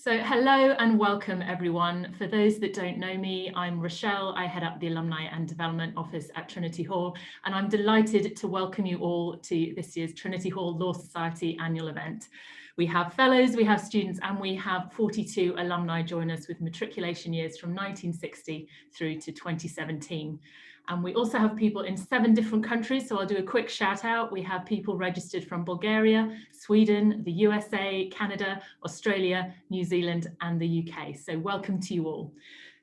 So hello and welcome everyone. For those that don't know me, I'm Rochelle. I head up the Alumni and Development Office at Trinity Hall, and I'm delighted to welcome you all to this year's Trinity Hall Law Society annual event. We have fellows, we have students, and we have 42 alumni join us with matriculation years from 1960 through to 2017. And we also have people in 7 different countries, so I'll do a quick shout out. We have people registered from Bulgaria, Sweden, the USA, Canada, Australia, New Zealand, and the UK. So welcome to you all.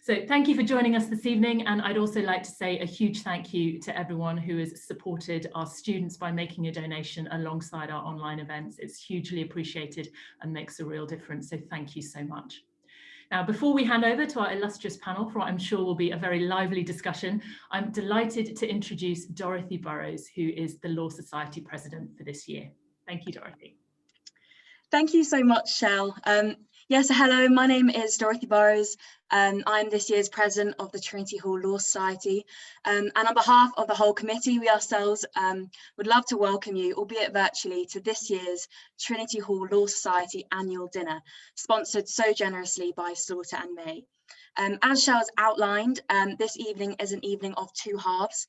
So thank you for joining us this evening. And I'd also like to say a huge thank you to everyone who has supported our students by making a donation alongside our online events. It's hugely appreciated and makes a real difference. So thank you so much. Now, before we hand over to our illustrious panel for what I'm sure will be a very lively discussion, I'm delighted to introduce Dorothy Burrows, who is the Law Society President for this year. Thank you, Dorothy. Thank you so much, Shell. Yes, hello, my name is Dorothy Burrows. I'm this year's president of the Trinity Hall Law Society. And on behalf of the whole committee, we ourselves would love to welcome you, albeit virtually, to this year's Trinity Hall Law Society annual dinner, sponsored so generously by Slaughter and May. As Shell's outlined, this evening is an evening of 2 halves.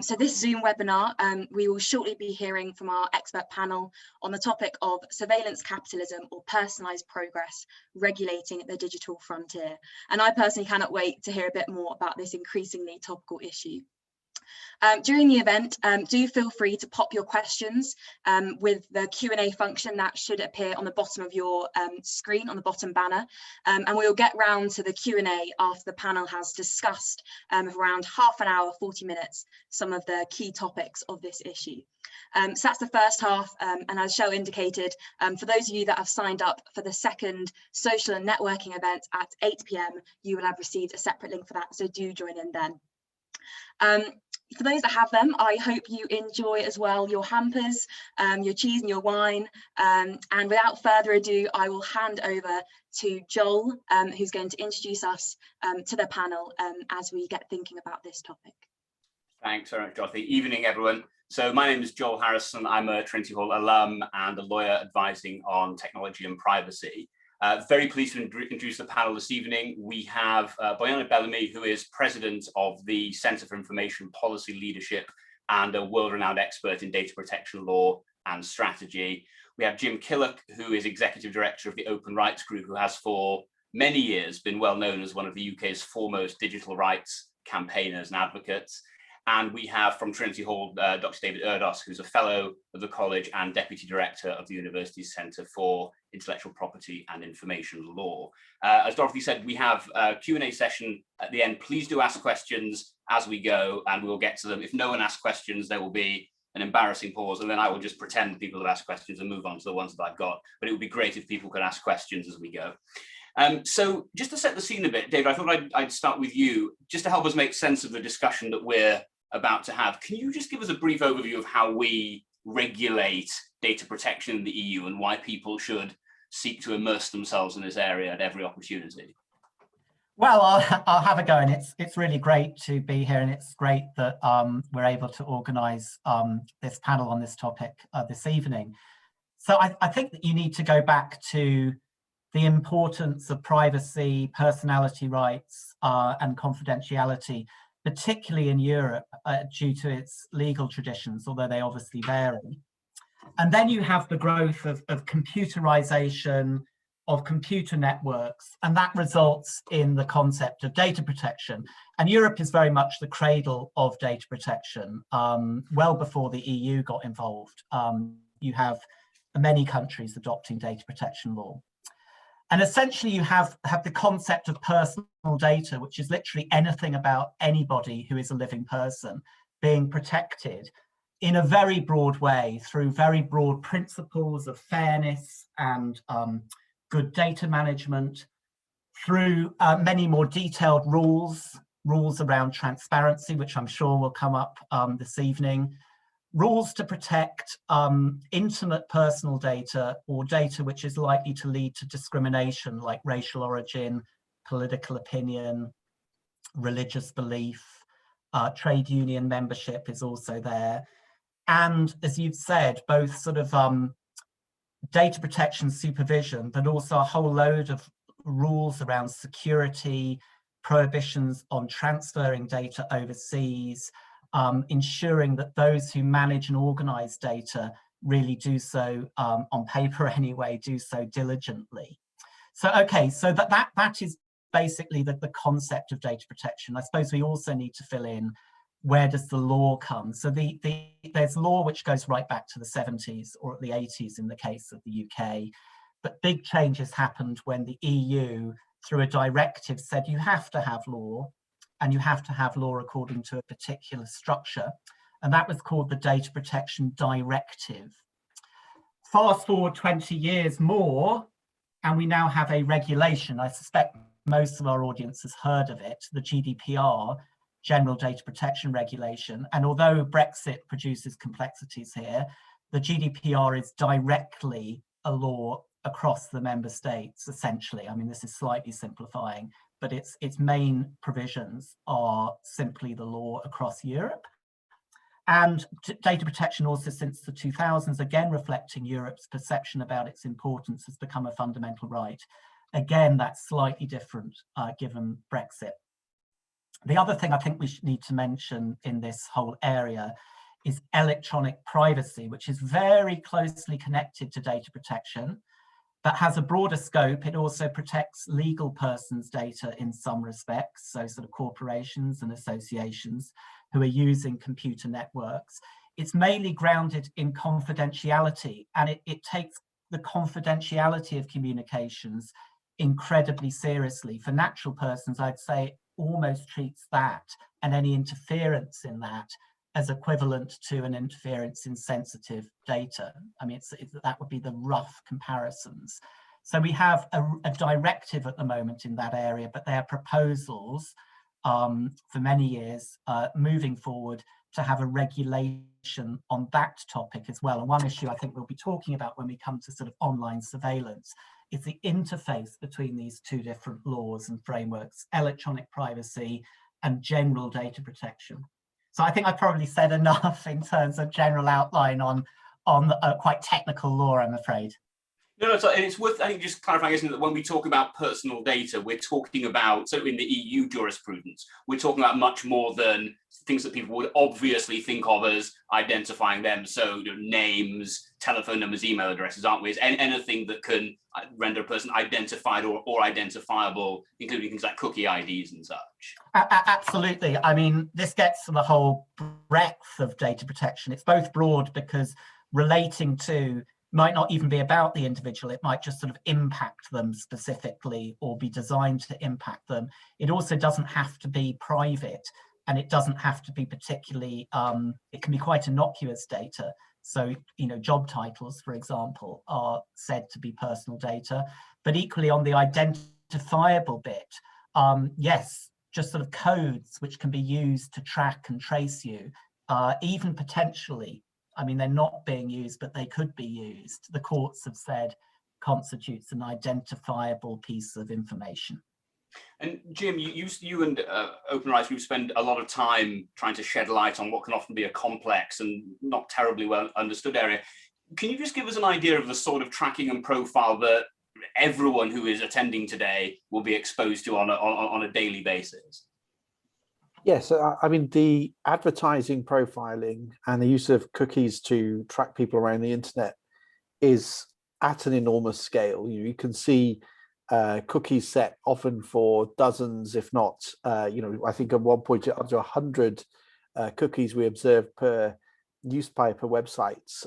So this Zoom webinar, we will shortly be hearing from our expert panel on the topic of surveillance capitalism or personalised progress regulating the digital frontier. And I personally cannot wait to hear a bit more about this increasingly topical issue. During the event, do feel free to pop your questions with the Q&A function that should appear on the bottom of your screen, on the bottom banner, and we'll get round to the Q&A after the panel has discussed around half an hour, 40 minutes, some of the key topics of this issue. So that's the first half, and as Shell indicated, for those of you that have signed up for the second social and networking event at 8 p.m, you will have received a separate link for that, so do join in then. For those that have them, I hope you enjoy as well your hampers, your cheese and your wine. And without further ado, I will hand over to Joel, who's going to introduce us to the panel as we get thinking about this topic. Thanks very much, Dorothy. Evening, everyone. So my name is Joel Harrison. I'm a Trinity Hall alum and a lawyer advising on technology and privacy. Very pleased to introduce the panel this evening. We have Bojana Bellamy, who is president of the Centre for Information Policy Leadership and a world-renowned expert in data protection law and strategy. We have Jim Killock, who is executive director of the Open Rights Group, who has for many years been well known as one of the UK's foremost digital rights campaigners and advocates. And we have from Trinity Hall, Dr. David Erdos, who's a fellow of the college and deputy director of the university's Centre for Intellectual Property and Information Law. As Dorothy said, we have a Q&A session at the end. Please do ask questions as we go and we'll get to them. If no one asks questions, there will be an embarrassing pause and then I will just pretend people have asked questions and move on to the ones that I've got. But it would be great if people could ask questions as we go. So just to set the scene a bit, David, I thought I'd start with you, just to help us make sense of the discussion that we're about to have. Can you just give us a brief overview of how we regulate data protection in the EU and why people should seek to immerse themselves in this area at every opportunity? Well, I'll have a go, and it's really great to be here, and it's great that we're able to organise this panel on this topic this evening. So I think that you need to go back to the importance of privacy, personality rights, and confidentiality, particularly in Europe, due to its legal traditions, although they obviously vary. And then you have the growth of computerization, of computer networks, and that results in the concept of data protection. And Europe is very much the cradle of data protection, well before the EU got involved. You have many countries adopting data protection law. And essentially you have the concept of personal data, which is literally anything about anybody who is a living person being protected in a very broad way through very broad principles of fairness and good data management, through many more detailed rules around transparency, which I'm sure will come up this evening, rules to protect intimate personal data or data which is likely to lead to discrimination like racial origin, political opinion, religious belief, trade union membership is also there. And as you've said, both sort of data protection supervision, but also a whole load of rules around security, prohibitions on transferring data overseas, ensuring that those who manage and organize data really do so, on paper anyway, do so diligently. So, okay, so that is basically the concept of data protection. I suppose we also need to fill in, where does the law come? So there's law which goes right back to the 70s or the 80s in the case of the UK, but big changes happened when the EU, through a directive, said you have to have law, and you have to have law according to a particular structure, and that was called the Data Protection Directive. Fast forward 20 years more, and we now have a regulation. I suspect most of our audience has heard of it, the GDPR, General Data Protection Regulation. And although Brexit produces complexities here, the GDPR is directly a law across the member states, essentially. I mean, this is slightly simplifying, but its main provisions are simply the law across Europe. And data protection also since the 2000s, again reflecting Europe's perception about its importance, has become a fundamental right. Again, that's slightly different given Brexit. The other thing I think we need to mention in this whole area is electronic privacy, which is very closely connected to data protection, but has a broader scope. It also protects legal persons' data in some respects, so sort of corporations and associations who are using computer networks. It's mainly grounded in confidentiality, and it takes the confidentiality of communications incredibly seriously. For natural persons, I'd say it almost treats that and any interference in that as equivalent to an interference in sensitive data. I mean, that would be the rough comparisons. So we have a directive at the moment in that area, but there are proposals for many years moving forward to have a regulation on that topic as well. And one issue I think we'll be talking about when we come to sort of online surveillance is the interface between these two different laws and frameworks, electronic privacy and general data protection. So I think I probably said enough in terms of general outline on quite technical law, I'm afraid. No, so it's worth, I think, just clarifying, isn't it, that when we talk about personal data, we're talking about, so in the EU jurisprudence, we're talking about much more than things that people would obviously think of as identifying them. So names, telephone numbers, email addresses, aren't we? It's anything that can render a person identified or identifiable, including things like cookie IDs and such. Absolutely. I mean, this gets to the whole breadth of data protection. It's both broad because relating to might not even be about the individual. It might just sort of impact them specifically or be designed to impact them. It also doesn't have to be private, and it doesn't have to be particularly, it can be quite innocuous data. So, job titles, for example, are said to be personal data, but equally on the identifiable bit, yes, just sort of codes which can be used to track and trace you, even potentially. I mean, they're not being used, but they could be used. The courts have said constitutes an identifiable piece of information. And Jim, you and OpenRights Group spend a lot of time trying to shed light on what can often be a complex and not terribly well understood area. Can you just give us an idea of the sort of tracking and profile that everyone who is attending today will be exposed to on a daily basis? Yes, I mean, the advertising profiling and the use of cookies to track people around the internet is at an enormous scale. You can see cookies set often for dozens, if not, I think at one point up to 100 cookies we observed per newspaper websites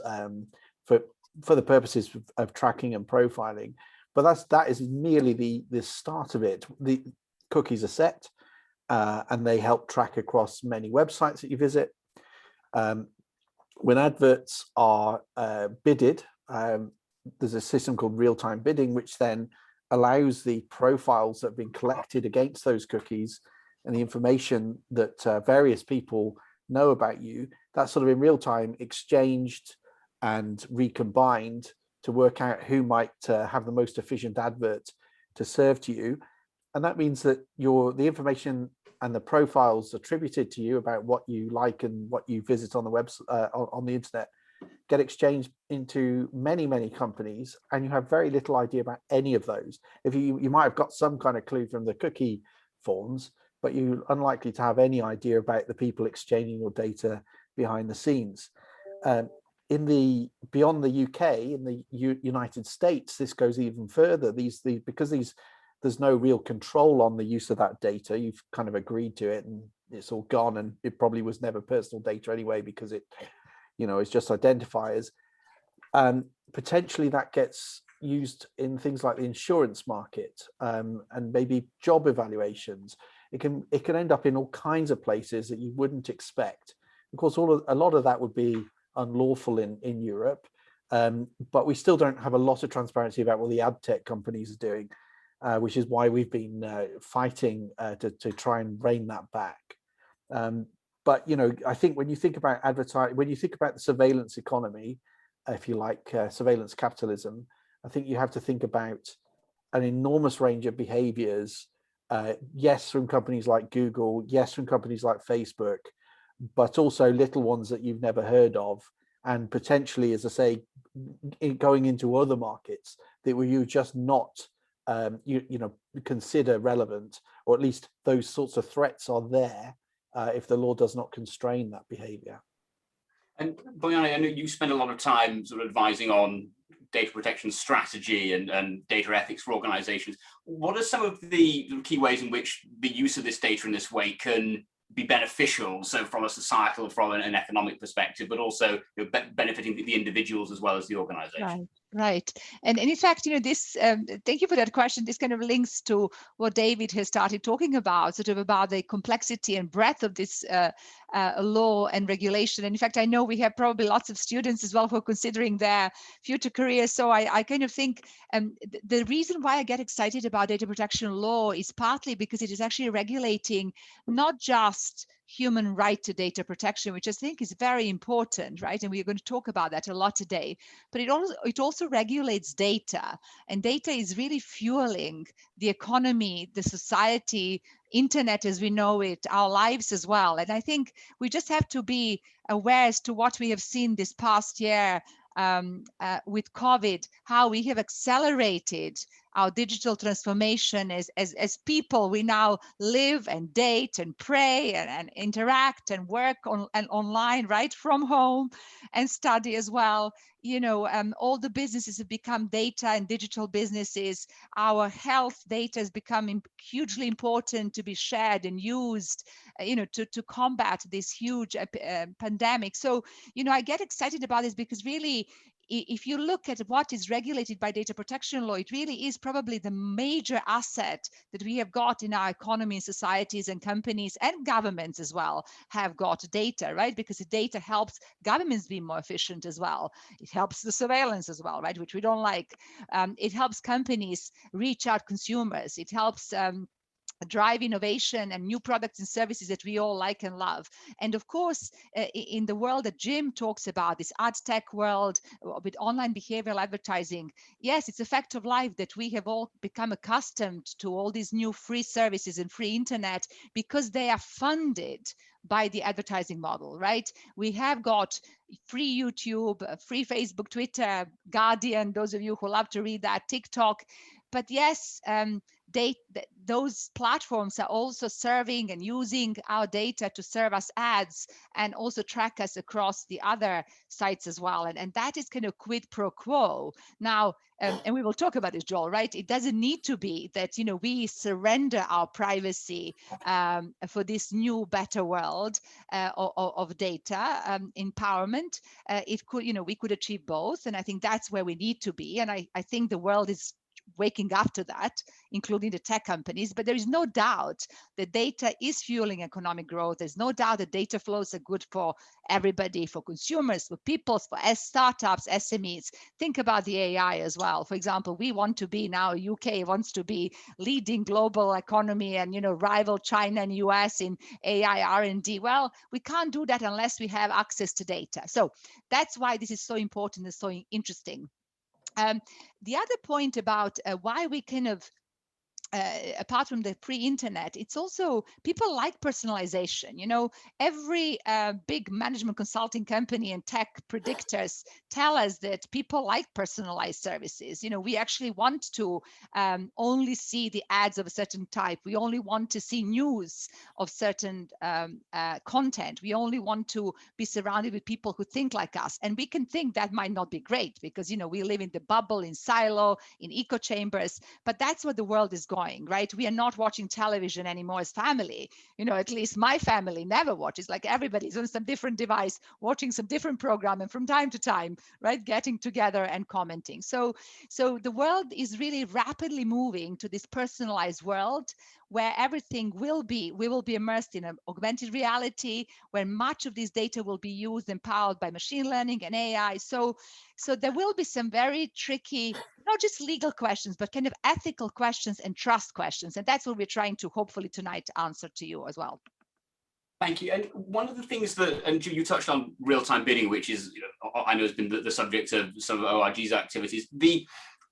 for the purposes of tracking and profiling. But that is merely the start of it. The cookies are set. And they help track across many websites that you visit. When adverts are bidded, there's a system called real-time bidding, which then allows the profiles that have been collected against those cookies and the information that various people know about you, that's sort of in real time exchanged and recombined to work out who might have the most efficient advert to serve to you. And that means that the information and the profiles attributed to you about what you like and what you visit on the web on the internet get exchanged into many, many companies, and you have very little idea about any of those. If you might have got some kind of clue from the cookie forms, but you're unlikely to have any idea about the people exchanging your data behind the scenes. Beyond the UK, in the United States, this goes even further. Because there's no real control on the use of that data. You've kind of agreed to it, and it's all gone, and it probably was never personal data anyway, because it, it's just identifiers. Potentially that gets used in things like the insurance market, and maybe job evaluations. It can end up in all kinds of places that you wouldn't expect. Of course, a lot of that would be unlawful in Europe, but we still don't have a lot of transparency about what the ad tech companies are doing, which is why we've been fighting to try and rein that back. But I think when you think about when you think about the surveillance economy, if you like, surveillance capitalism, I think you have to think about an enormous range of behaviors. Yes, from companies like Google, yes, from companies like Facebook, but also little ones that you've never heard of, and potentially, as I say, going into other markets that were you just not consider relevant, or at least those sorts of threats are there if the law does not constrain that behavior. And Bojana, I know you spend a lot of time sort of advising on data protection strategy and data ethics for organizations. What are some of the key ways in which the use of this data in this way can be beneficial, so from a societal, from an economic perspective, but also benefiting the individuals as well as the organization? Right. And in fact, this, thank you for that question. This kind of links to what David has started talking about, sort of about the complexity and breadth of this law and regulation. And in fact, I know we have probably lots of students as well who are considering their future careers. So I kind of think the reason why I get excited about data protection law is partly because it is actually regulating not just human right to data protection, which I think is very important, right? And we're going to talk about that a lot today. But it also regulates data, and data is really fueling the economy, the society, internet as we know it, our lives as well. And I think we just have to be aware as to what we have seen this past year with COVID, how we have accelerated our digital transformation as people. We now live and date and pray and interact and work online, right from home, and study as well. All the businesses have become data and digital businesses. Our health data has become hugely important to be shared and used, to combat this huge pandemic. So, I get excited about this because really, if you look at what is regulated by data protection law, it really is probably the major asset that we have got in our economy, societies and companies and governments as well have got data, right? Because the data helps governments be more efficient as well. It helps the surveillance as well, right? Which we don't like. It helps companies reach out consumers. It helps drive innovation and new products and services that we all like and love. And of course, in the world that Jim talks about, this ad tech world with online behavioral advertising, yes, it's a fact of life that we have all become accustomed to all these new free services and free internet because they are funded by the advertising model, right? We have got free YouTube, free Facebook, Twitter, Guardian, those of you who love to read that, TikTok. But yes, those platforms are also serving and using our data to serve us ads and also track us across the other sites as well. And that is kind of quid pro quo. Now, and we will talk about this, Joel, right? It doesn't need to be that, we surrender our privacy for this new, better world of data empowerment. It could, we could achieve both. And I think that's where we need to be. And I think the world is waking up to that, including the tech companies. But there is no doubt that data is fueling economic growth. There's no doubt that data flows are good for everybody, for consumers, for people, for startups, SMEs. Think about the AI as well. For example, we want to be now, UK wants to be leading global economy and, rival China and US in AI R&D. Well, we can't do that unless we have access to data. So that's why this is so important and so interesting. The other point about why we kind of apart from the pre-internet, it's also people like personalization. You know, every big management consulting company and tech predictors tell us that people like personalized services. You know, we actually want to only see the ads of a certain type. We only want to see news of certain content. We only want to be surrounded with people who think like us. And we can think that might not be great because, you know, we live in the bubble, in silo, in echo chambers, but that's where the world is going, right? We are not watching television anymore as family. You know, at least my family never watches. Like everybody's on some different device, watching some different program, and from time to time, right, getting together and commenting. So the world is really rapidly moving to this personalized world where everything will be, we will be immersed in an augmented reality, where much of this data will be used and powered by machine learning and AI. So there will be some very tricky, not just legal questions, but kind of ethical questions and trust questions. And that's what we're trying to hopefully tonight answer to you as well. Thank you. And one of the things that, and you touched on real-time bidding, which is, you know, I know has been the subject of some of ORG's activities.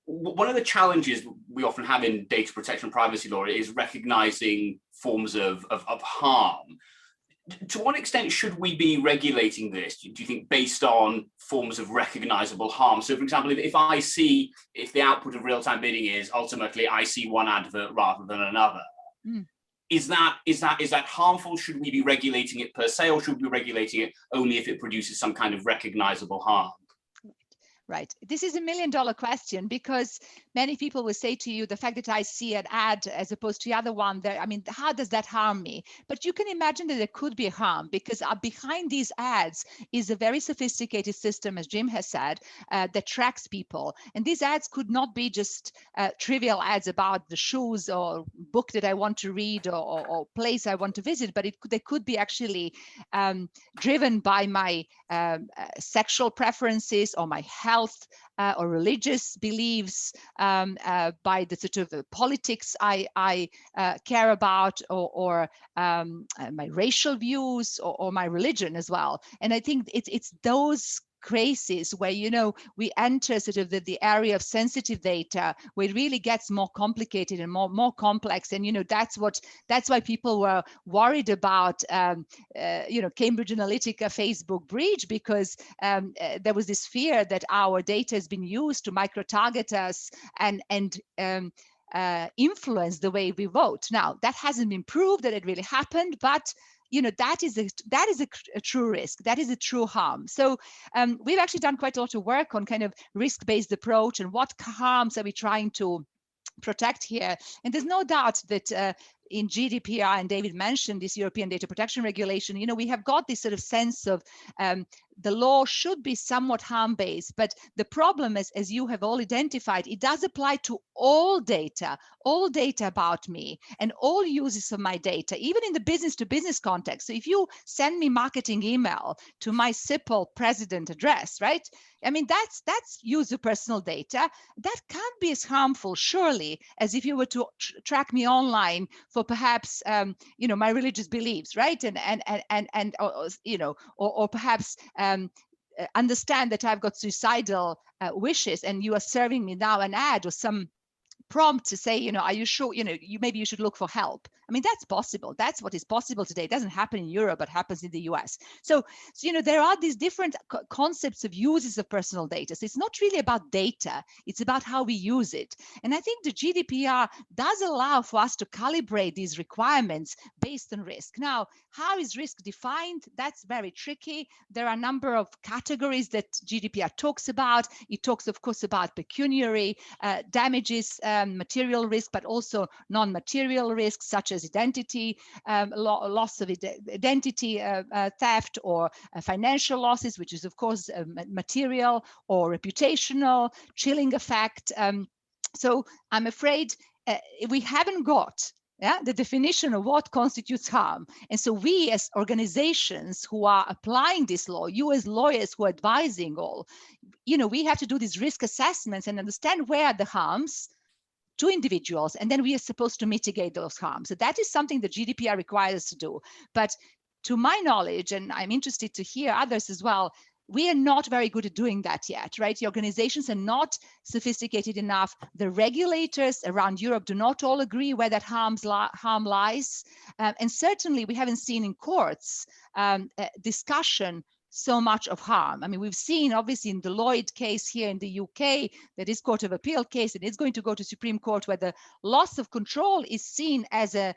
One of the challenges we often have in data protection and privacy law is recognizing forms of harm. To what extent should we be regulating this, do you think, based on forms of recognizable harm? So, for example, if the output of real-time bidding is ultimately I see one advert rather than another, is that harmful? Should we be regulating it per se, or should we be regulating it only if it produces some kind of recognizable harm? Right. This is $1 million question, because many people will say to you, the fact that I see an ad as opposed to the other one, there, I mean, how does that harm me? But you can imagine that there could be harm, because behind these ads is a very sophisticated system, as Jim has said, that tracks people. And these ads could not be just trivial ads about the shoes or book that I want to read or place I want to visit, but they could be actually driven by my sexual preferences or my health or religious beliefs, by the sort of politics I care about, or my racial views, or my religion as well. And I think it's those cases where, you know, we enter sort of the area of sensitive data, where it really gets more complicated and more complex. And, you know, that's why people were worried about you know, Cambridge Analytica Facebook breach, because there was this fear that our data has been used to micro-target us and influence the way we vote. Now, that hasn't been proved that it really happened, but you know, that is a true risk. That is a true harm. So we've actually done quite a lot of work on kind of risk-based approach and what harms are we trying to protect here. And there's no doubt that in GDPR, and David mentioned this European data protection regulation, you know, we have got this sort of sense of the law should be somewhat harm-based, but the problem is, as you have all identified, it does apply to all data about me and all uses of my data, even in the business-to-business context. So if you send me marketing email to my SIPL president address, right? I mean, that's use of personal data. That can't be as harmful, surely, as if you were to track me online for perhaps, you know, my religious beliefs, right? And or, you know, or perhaps understand that I've got suicidal wishes, and you are serving me now an ad or some prompt to say, you know, are you sure, you know, maybe you should look for help. I mean, that's possible. That's what is possible today. It doesn't happen in Europe, but happens in the US. So you know, there are these different concepts of uses of personal data. So it's not really about data. It's about how we use it. And I think the GDPR does allow for us to calibrate these requirements based on risk. Now, how is risk defined? That's very tricky. There are a number of categories that GDPR talks about. It talks, of course, about pecuniary damages, material risk, but also non-material risks such as identity, loss of identity theft, or financial losses, which is of course material, or reputational, chilling effect. So I'm afraid we haven't got the definition of what constitutes harm. And so we as organizations who are applying this law, you as lawyers who are advising all, you know, we have to do these risk assessments and understand where are the harms to individuals, and then we are supposed to mitigate those harms. So that is something that GDPR requires us to do. But to my knowledge, and I'm interested to hear others as well, we are not very good at doing that yet, right? The organizations are not sophisticated enough. The regulators around Europe do not all agree where that harm lies. And certainly we haven't seen in courts discussion so much of harm. I mean, we've seen obviously in the Lloyd case here in the UK, that is Court of Appeal case, and it's going to go to Supreme Court, where the loss of control is seen as a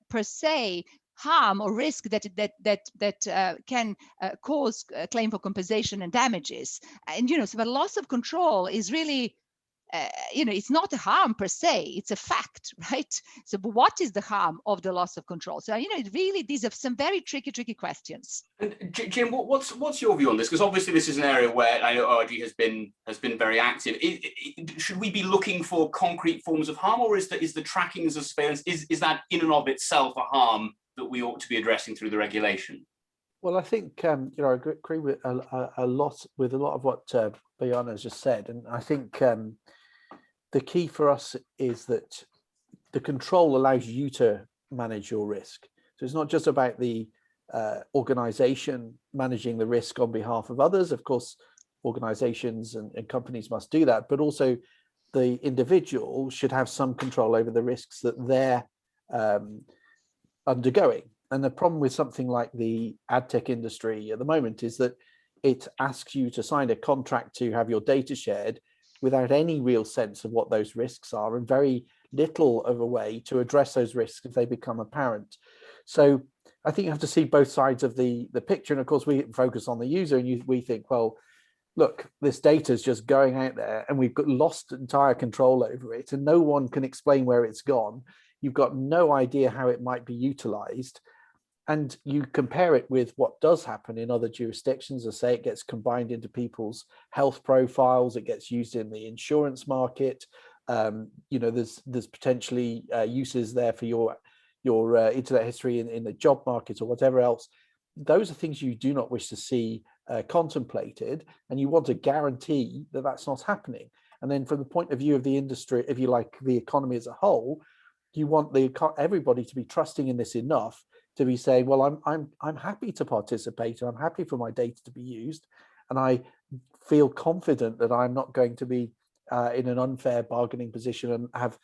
per se harm or risk that can cause a claim for compensation and damages. And so the loss of control is really it's not a harm per se, it's a fact, right? So but what is the harm of the loss of control? So it really, these are some very tricky questions. And Jim, what's your view on this? Because obviously this is an area where I know ORG has been very active. Should we be looking for concrete forms of harm, or is the tracking as a surveillance, is that in and of itself a harm that we ought to be addressing through the regulation? Well, I think I agree with a lot of what Bojana has just said, and I think the key for us is that the control allows you to manage your risk. So it's not just about the organization managing the risk on behalf of others. Of course, organizations and companies must do that, but also the individual should have some control over the risks that they're undergoing. And the problem with something like the ad tech industry at the moment is that it asks you to sign a contract to have your data shared without any real sense of what those risks are, and very little of a way to address those risks if they become apparent. So I think you have to see both sides of the picture. And of course, we focus on the user, and we think, well, look, this data is just going out there and we've lost entire control over it, and no one can explain where it's gone. You've got no idea how it might be utilized. And you compare it with what does happen in other jurisdictions. As I say, it gets combined into people's health profiles. It gets used in the insurance market. There's potentially uses there for your internet history in the job market or whatever else. Those are things you do not wish to see contemplated, and you want to guarantee that that's not happening. And then from the point of view of the industry, if you like, the economy as a whole, you want everybody to be trusting in this enough to be saying, well, I'm happy to participate, and I'm happy for my data to be used, and I feel confident that I'm not going to be in an unfair bargaining position and have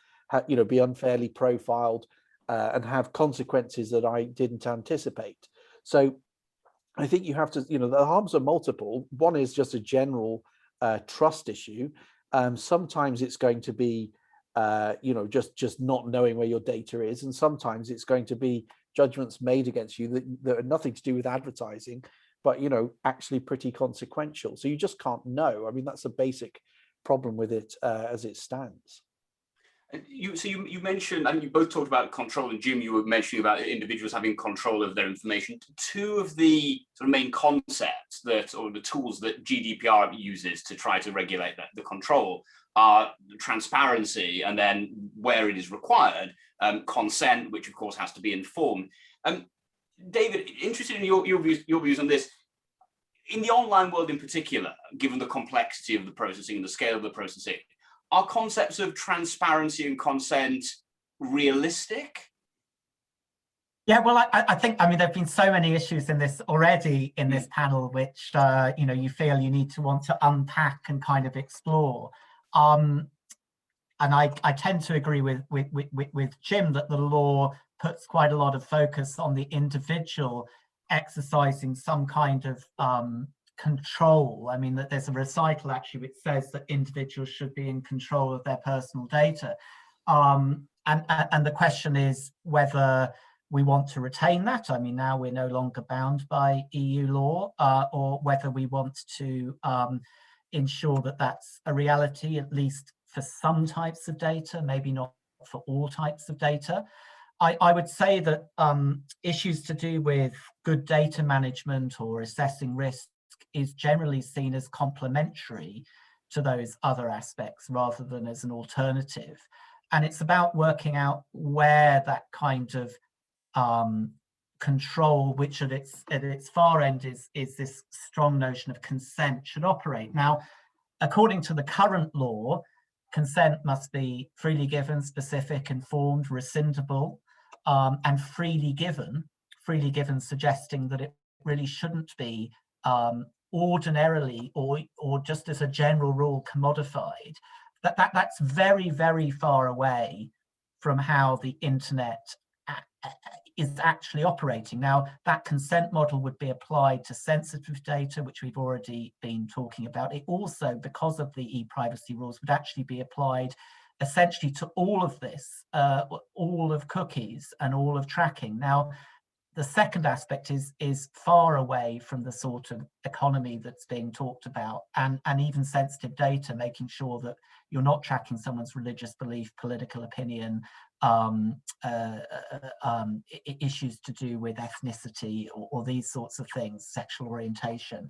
be unfairly profiled and have consequences that I didn't anticipate. So I think you have to, the harms are multiple. One is just a general trust issue. Sometimes it's going to be just not knowing where your data is, and sometimes it's going to be judgments made against you that are nothing to do with advertising, but actually pretty consequential. So you just can't know. I mean, that's a basic problem with it as it stands. You mentioned, and you both talked about control, and Jim, you were mentioning about individuals having control of their information. Two of the sort of main concepts or the tools that GDPR uses to try to regulate the control are transparency, and then where it is required, consent, which of course has to be informed. David, interested in your views on this. In the online world in particular, given the complexity of the processing and the scale of the processing, are concepts of transparency and consent realistic? Yeah, well, I think, there have been so many issues in this already in this panel, which, you feel you need to want to unpack and kind of explore. And I tend to agree with Jim that the law puts quite a lot of focus on the individual exercising some kind of control. I mean, that there's a recital actually which says that individuals should be in control of their personal data. And the question is whether we want to retain that. I mean, now we're no longer bound by EU law, or whether we want to ensure that that's a reality, at least for some types of data, maybe not for all types of data. I would say that issues to do with good data management or assessing risk is generally seen as complementary to those other aspects rather than as an alternative. And it's about working out where that kind of control, which at its far end is this strong notion of consent, should operate. Now, according to the current law, consent must be freely given, specific, informed, rescindable, and freely given, suggesting that it really shouldn't be ordinarily or just as a general rule commodified, that's very, very far away from how the internet is actually operating. Now, that consent model would be applied to sensitive data, which we've already been talking about. It also, because of the e-privacy rules, would actually be applied essentially to all of this, all of cookies and all of tracking. Now, the second aspect is far away from the sort of economy that's being talked about, and even sensitive data, making sure that you're not tracking someone's religious belief, political opinion, issues to do with ethnicity or these sorts of things, sexual orientation,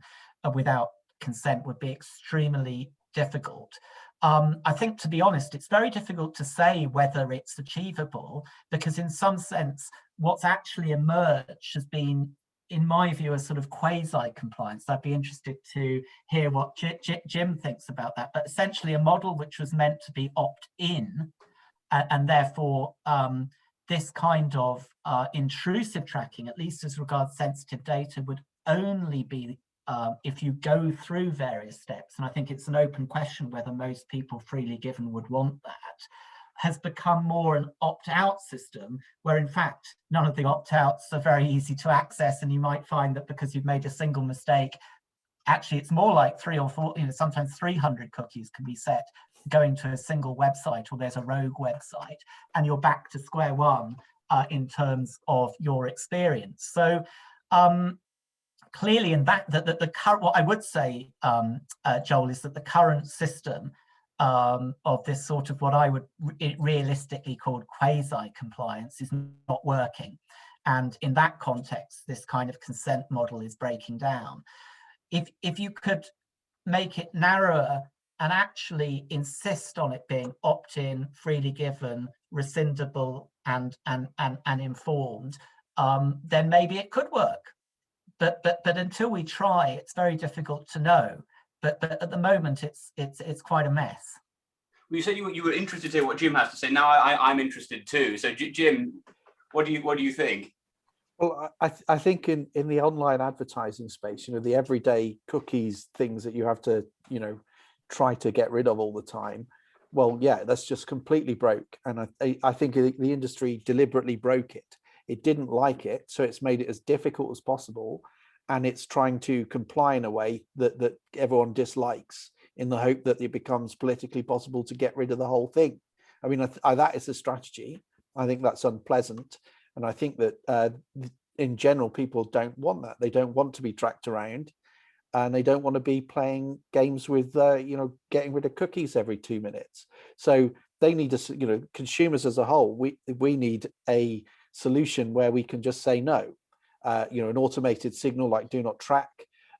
without consent would be extremely difficult. I think, to be honest, it's very difficult to say whether it's achievable, because in some sense, what's actually emerged has been, in my view, a sort of quasi-compliance. I'd be interested to hear what Jim thinks about that, but essentially a model which was meant to be opt-in, and therefore this kind of intrusive tracking, at least as regards sensitive data, would only be if you go through various steps. And I think it's an open question whether most people freely given would want that, has become more an opt-out system, where in fact none of the opt-outs are very easy to access, and you might find that because you've made a single mistake, actually it's more like 3 or 4, sometimes 300 cookies can be set going to a single website, or there's a rogue website, and you're back to square one in terms of your experience. So clearly, in that, the current, what I would say, Joel, is that the current system of this sort of what I would realistically call quasi-compliance is not working. And in that context, this kind of consent model is breaking down. If you could make it narrower and actually insist on it being opt-in, freely given, rescindable, and informed, then maybe it could work. But until we try, it's very difficult to know. But at the moment, it's quite a mess. Well, you said you were interested to hear what Jim has to say. Now I'm interested too. So Jim, what do you think? Well, I think in the online advertising space, the everyday cookies, things that you have to, try to get rid of all the time. Well, yeah, that's just completely broke. And I think the industry deliberately broke it. It didn't like it, so it's made it as difficult as possible, and it's trying to comply in a way that everyone dislikes, in the hope that it becomes politically possible to get rid of the whole thing. I mean, that is a strategy. I think that's unpleasant, and I think that in general, people don't want that. They don't want to be tracked around, and they don't want to be playing games with, getting rid of cookies every 2 minutes. So they need to, consumers as a whole, we need a solution where we can just say no, an automated signal like do not track,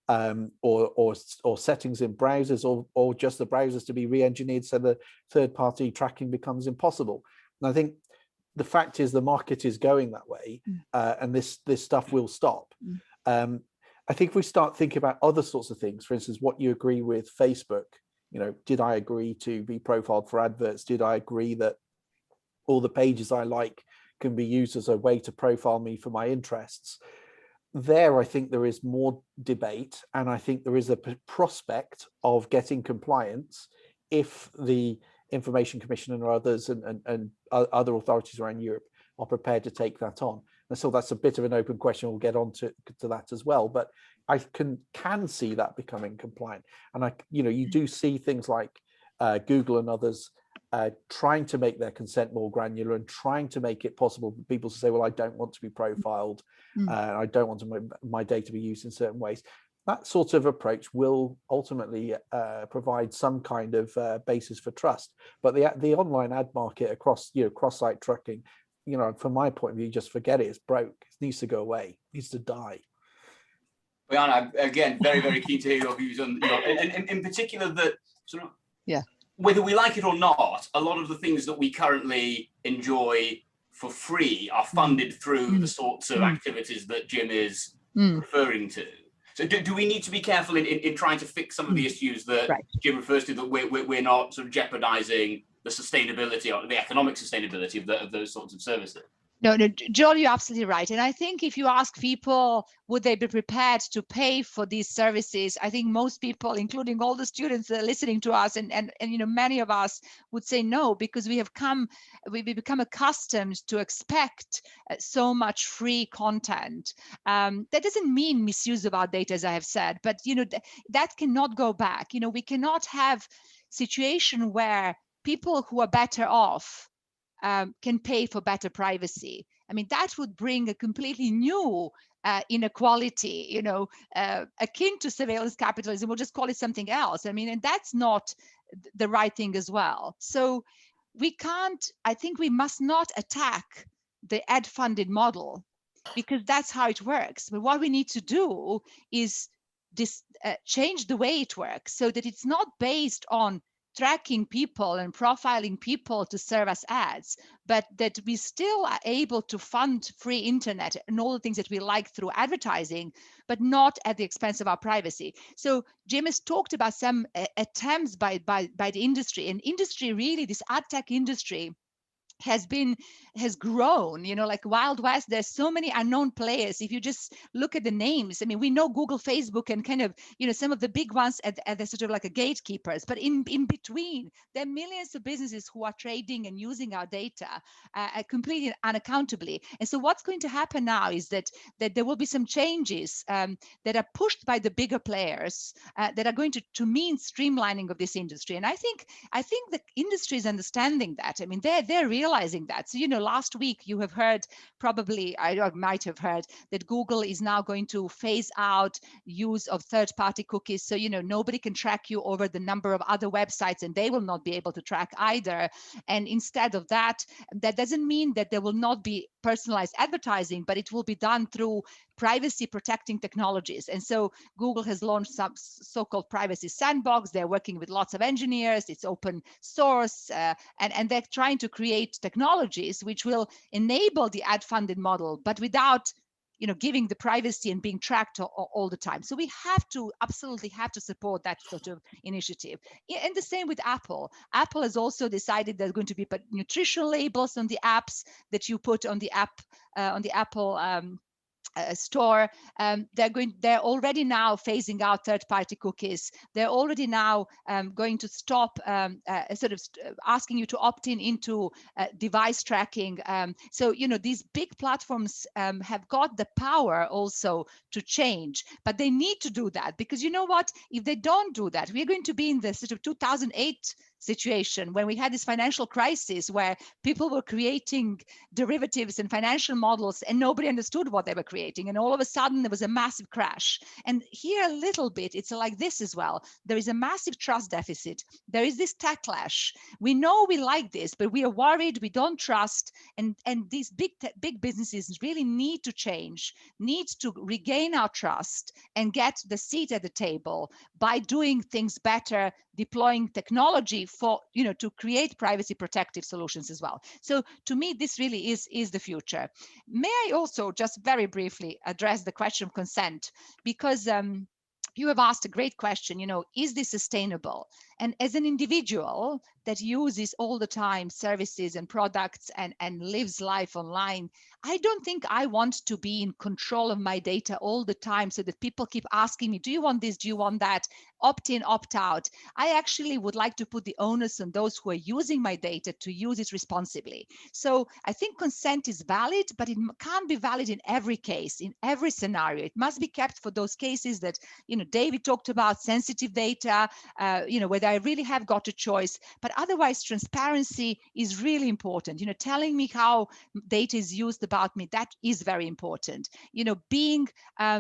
or settings in browsers, or just the browsers to be re-engineered so the third-party tracking becomes impossible. And I think the fact is the market is going that way, and this stuff will stop. I think if we start thinking about other sorts of things, for instance, what you agree with Facebook, did I agree to be profiled for adverts? Did I agree that all the pages I like can be used as a way to profile me for my interests? There, I think there is more debate, and I think there is a prospect of getting compliance if the Information Commission and others and other authorities around Europe are prepared to take that on. And so that's a bit of an open question. We'll get on to that as well. But I can see that becoming compliant. And you do see things like Google and others trying to make their consent more granular and trying to make it possible for people to say, well, I don't want to be profiled. I don't want my data to be used in certain ways. That sort of approach will ultimately provide some kind of basis for trust. But the online ad market across, cross-site tracking, from my point of view, just forget it. It's broke. It needs to go away. It needs to die. Bojana, again, very, very keen to hear your views on, and in particular that sort of, whether we like it or not, a lot of the things that we currently enjoy for free are funded through the sorts of activities that Jim is referring to. So do we need to be careful in trying to fix some of the issues that Jim refers to, that we're not sort of jeopardizing the sustainability or the economic sustainability of those sorts of services? No, Joel, you're absolutely right. And I think if you ask people, would they be prepared to pay for these services? I think most people, including all the students that are listening to us, and many of us would say no, because we've become accustomed to expect so much free content. That doesn't mean misuse of our data, as I have said, but that cannot go back. We cannot have situation where people who are better off can pay for better privacy. I mean, that would bring a completely new inequality, akin to surveillance capitalism. We'll just call it something else. I mean, and that's not the right thing as well. So I think we must not attack the ad-funded model, because that's how it works. But what we need to do is change the way it works so that it's not based on tracking people and profiling people to serve us ads, but that we still are able to fund free internet and all the things that we like through advertising, but not at the expense of our privacy. So Jim has talked about some attempts by the industry, and industry really, this ad tech industry has grown, like Wild West. There's so many unknown players. If you just look at the names, I mean, we know Google, Facebook, and kind of, some of the big ones at the sort of like a gatekeepers, but in between, there are millions of businesses who are trading and using our data completely unaccountably. And so what's going to happen now is that there will be some changes that are pushed by the bigger players that are going to mean streamlining of this industry. And I think the industry is understanding that. I mean, they're realizing that. So, last week you have heard, probably, I might have heard, that Google is now going to phase out use of third-party cookies. So, nobody can track you over the number of other websites, and they will not be able to track either. And instead of that, that doesn't mean that there will not be personalized advertising, but it will be done through privacy protecting technologies. And so Google has launched some so-called privacy sandbox. They're working with lots of engineers. It's open source, and they're trying to create technologies which will enable the ad-funded model, but without giving the privacy and being tracked all the time. So we absolutely have to support that sort of initiative. And the same with Apple. Apple has also decided there's going to be nutrition labels on the apps that you put on the app, on the Apple store. They're already now phasing out third-party cookies. They're already now going to stop asking you to opt into device tracking. So these big platforms have got the power also to change, but they need to do that, because you know what? If they don't do that, we're going to be in the sort of 2008 situation when we had this financial crisis where people were creating derivatives and financial models and nobody understood what they were creating, and all of a sudden there was a massive crash. And here a little bit it's like this as well. There is a massive trust deficit. There is this techlash. We know we like this, but we are worried, we don't trust, and these big businesses really need to change, need to regain our trust and get the seat at the table by doing things better, deploying technology for to create privacy protective solutions as well. So to me, this really is the future. May I also just very briefly address the question of consent, because you have asked a great question, is this sustainable? And as an individual that uses all the time services and products and lives life online, I don't think I want to be in control of my data all the time so that people keep asking me, do you want this? Do you want that? Opt in, opt out. I actually would like to put the onus on those who are using my data to use it responsibly. So I think consent is valid, but it can't be valid in every case, in every scenario. It must be kept for those cases that, David talked about, sensitive data, whether I really have got a choice. But otherwise, transparency is really important. Telling me how data is used about me, that is very important. Being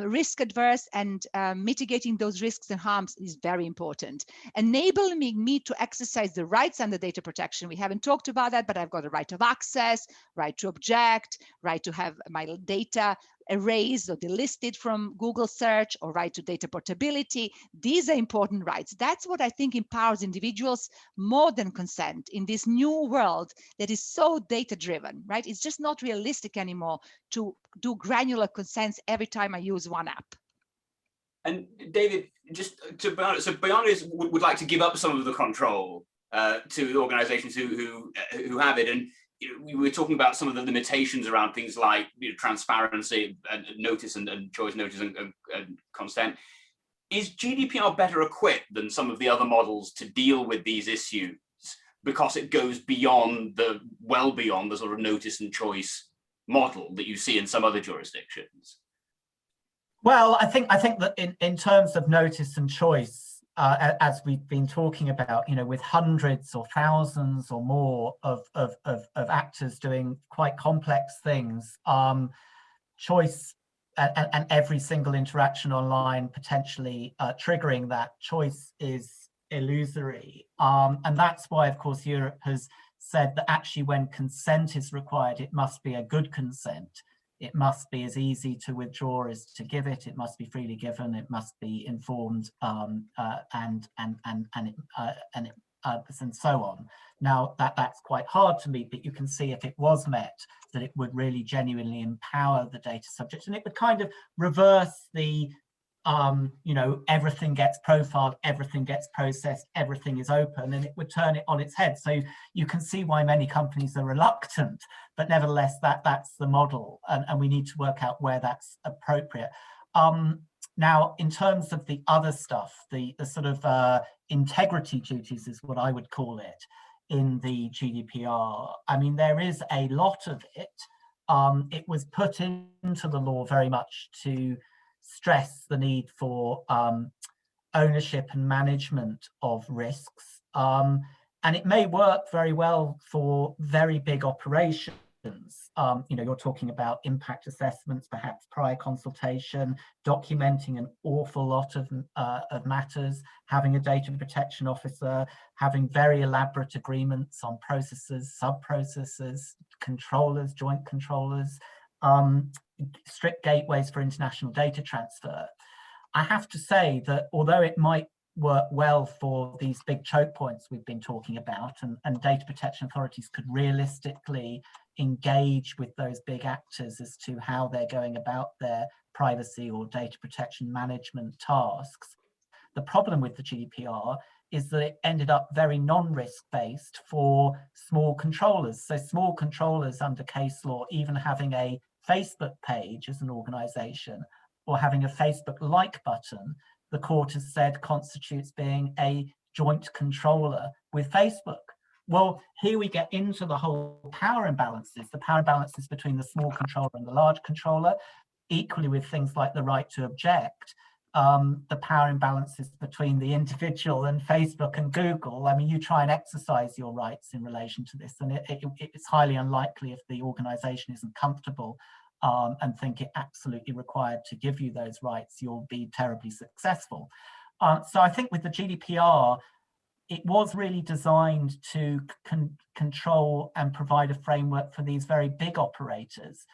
risk adverse and mitigating those risks and harms is very important. Enabling me to exercise the rights under data protection. We haven't talked about that, but I've got a right of access, right to object, right to have my data erased or delisted from Google search, or right to data portability. These are important rights. That's what I think empowers individuals more than consent in this new world that is so data driven, right? It's just not realistic anymore to do granular consents every time I use one app. And David, just to be honest, so Bojana would like to give up some of the control to the organizations who have it. And we were talking about some of the limitations around things like transparency and notice and choice notice and consent. Is GDPR better equipped than some of the other models to deal with these issues because it goes well beyond the sort of notice and choice model that you see in some other jurisdictions? Well, I think that in terms of notice and choice, as we've been talking about, with hundreds or thousands or more of actors doing quite complex things, choice and every single interaction online potentially triggering that choice is illusory. And that's why, of course, Europe has said that actually when consent is required, it must be a good consent. It must be as easy to withdraw as to give it. It must be freely given. It must be informed and so on. Now that's quite hard to meet, but you can see if it was met, that it would really genuinely empower the data subject, and it would kind of reverse the everything gets profiled, everything gets processed, everything is open, and it would turn it on its head. So you can see why many companies are reluctant, but nevertheless that's the model, and we need to work out where that's appropriate. Now, in terms of the other stuff, the sort of integrity duties is what I would call it in the GDPR. I mean, there is a lot of it. It was put into the law very much to stress the need for ownership and management of risks. And it may work very well for very big operations. You're talking about impact assessments, perhaps prior consultation, documenting an awful lot of matters, having a data protection officer, having very elaborate agreements on processes, sub-processes, controllers, joint controllers, strict gateways for international data transfer. I have to say that although it might work well for these big choke points we've been talking about, and data protection authorities could realistically engage with those big actors as to how they're going about their privacy or data protection management tasks, the problem with the GDPR is that it ended up very non-risk based for small controllers. So small controllers under case law, even having a Facebook page as an organization or having a Facebook like button, the court has said constitutes being a joint controller with Facebook. Well, here we get into the whole power imbalances, the power imbalances between the small controller and the large controller, equally with things like the right to object, the power imbalances between the individual and Facebook and Google. I mean, you try and exercise your rights in relation to this, and it's highly unlikely if the organization isn't comfortable and think it absolutely required to give you those rights, you'll be terribly successful. So I think with the GDPR, it was really designed to control and provide a framework for these very big operators,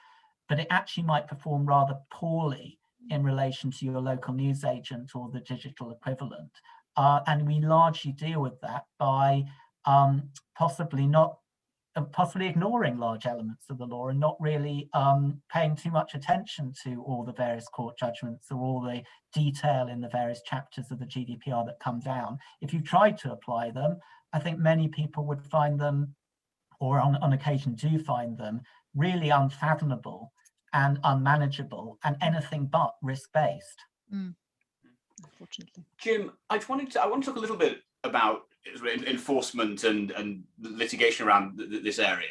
but it actually might perform rather poorly in relation to your local newsagent or the digital equivalent. And we largely deal with that by possibly ignoring large elements of the law and not really paying too much attention to all the various court judgments or all the detail in the various chapters of the GDPR that come down. If you tried to apply them, I think many people would find them, or on occasion do find them, really unfathomable and unmanageable and anything but risk-based. Unfortunately. Jim, I want to talk a little bit about enforcement and litigation around this area.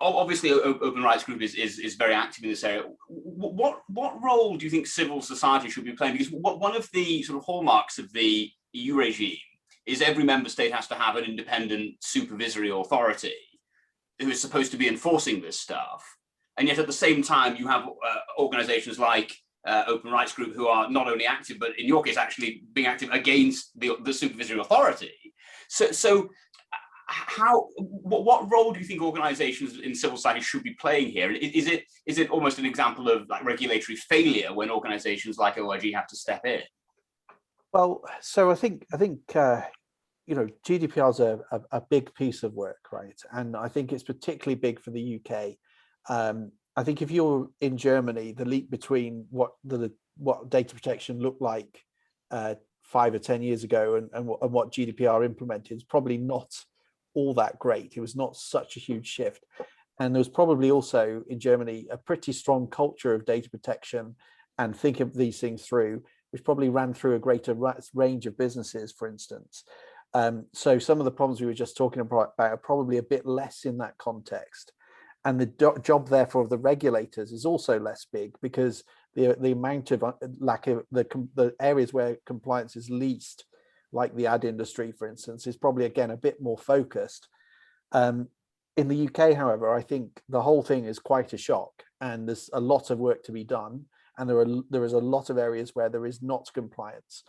Obviously, Open Rights Group is very active in this area. What role do you think civil society should be playing? Because one of the sort of hallmarks of the EU regime is every member state has to have an independent supervisory authority who is supposed to be enforcing this stuff. And yet at the same time, you have organizations like Open Rights Group who are not only active, but in your case, actually being active against the supervisory authority. So what role do you think organizations in civil society should be playing here? Is it almost an example of like regulatory failure when organizations like OIG have to step in? Well, so I think GDPR is a big piece of work, right? And I think it's particularly big for the UK. I think if you're in Germany, the leap between what data protection looked like 5 or 10 years ago and what GDPR implemented is probably not all that great. It was not such a huge shift. And there was probably also in Germany a pretty strong culture of data protection and think of these things through, which probably ran through a greater range of businesses, for instance. So some of the problems we were just talking about are probably a bit less in that context. And the job, therefore, of the regulators is also less big, because the amount of lack of the areas where compliance is least, like the ad industry, for instance, is probably, again, a bit more focused. In the UK, however, I think the whole thing is quite a shock, and there's a lot of work to be done. And there is a lot of areas where there is not compliance.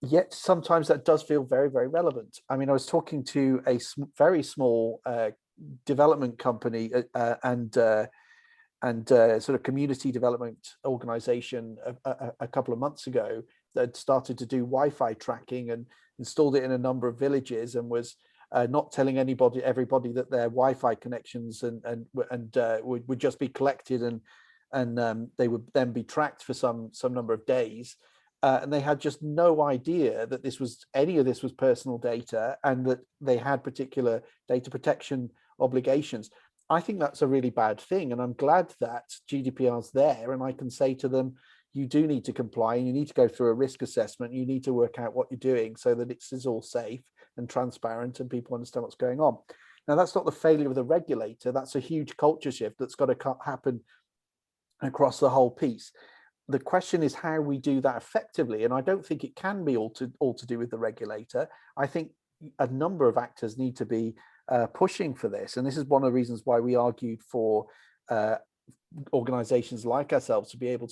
Yet sometimes that does feel very, very relevant. I mean, I was talking to a very small development company and sort of community development organization a couple of months ago that started to do Wi-Fi tracking and installed it in a number of villages, and was not telling everybody that their Wi-Fi connections would just be collected and they would then be tracked for some number of days. And they had just no idea that any of this was personal data, and that they had particular data protection obligations. I think that's a really bad thing, and I'm glad that GDPR's there, and I can say to them, you do need to comply, and you need to go through a risk assessment. You need to work out what you're doing so that it's all safe and transparent and people understand what's going on. Now, that's not the failure of the regulator. That's a huge culture shift that's got to happen across the whole piece. The question is how we do that effectively, and I don't think it can be all to do with the regulator. I think a number of actors need to be pushing for this, and this is one of the reasons why we argued for organizations like ourselves to be able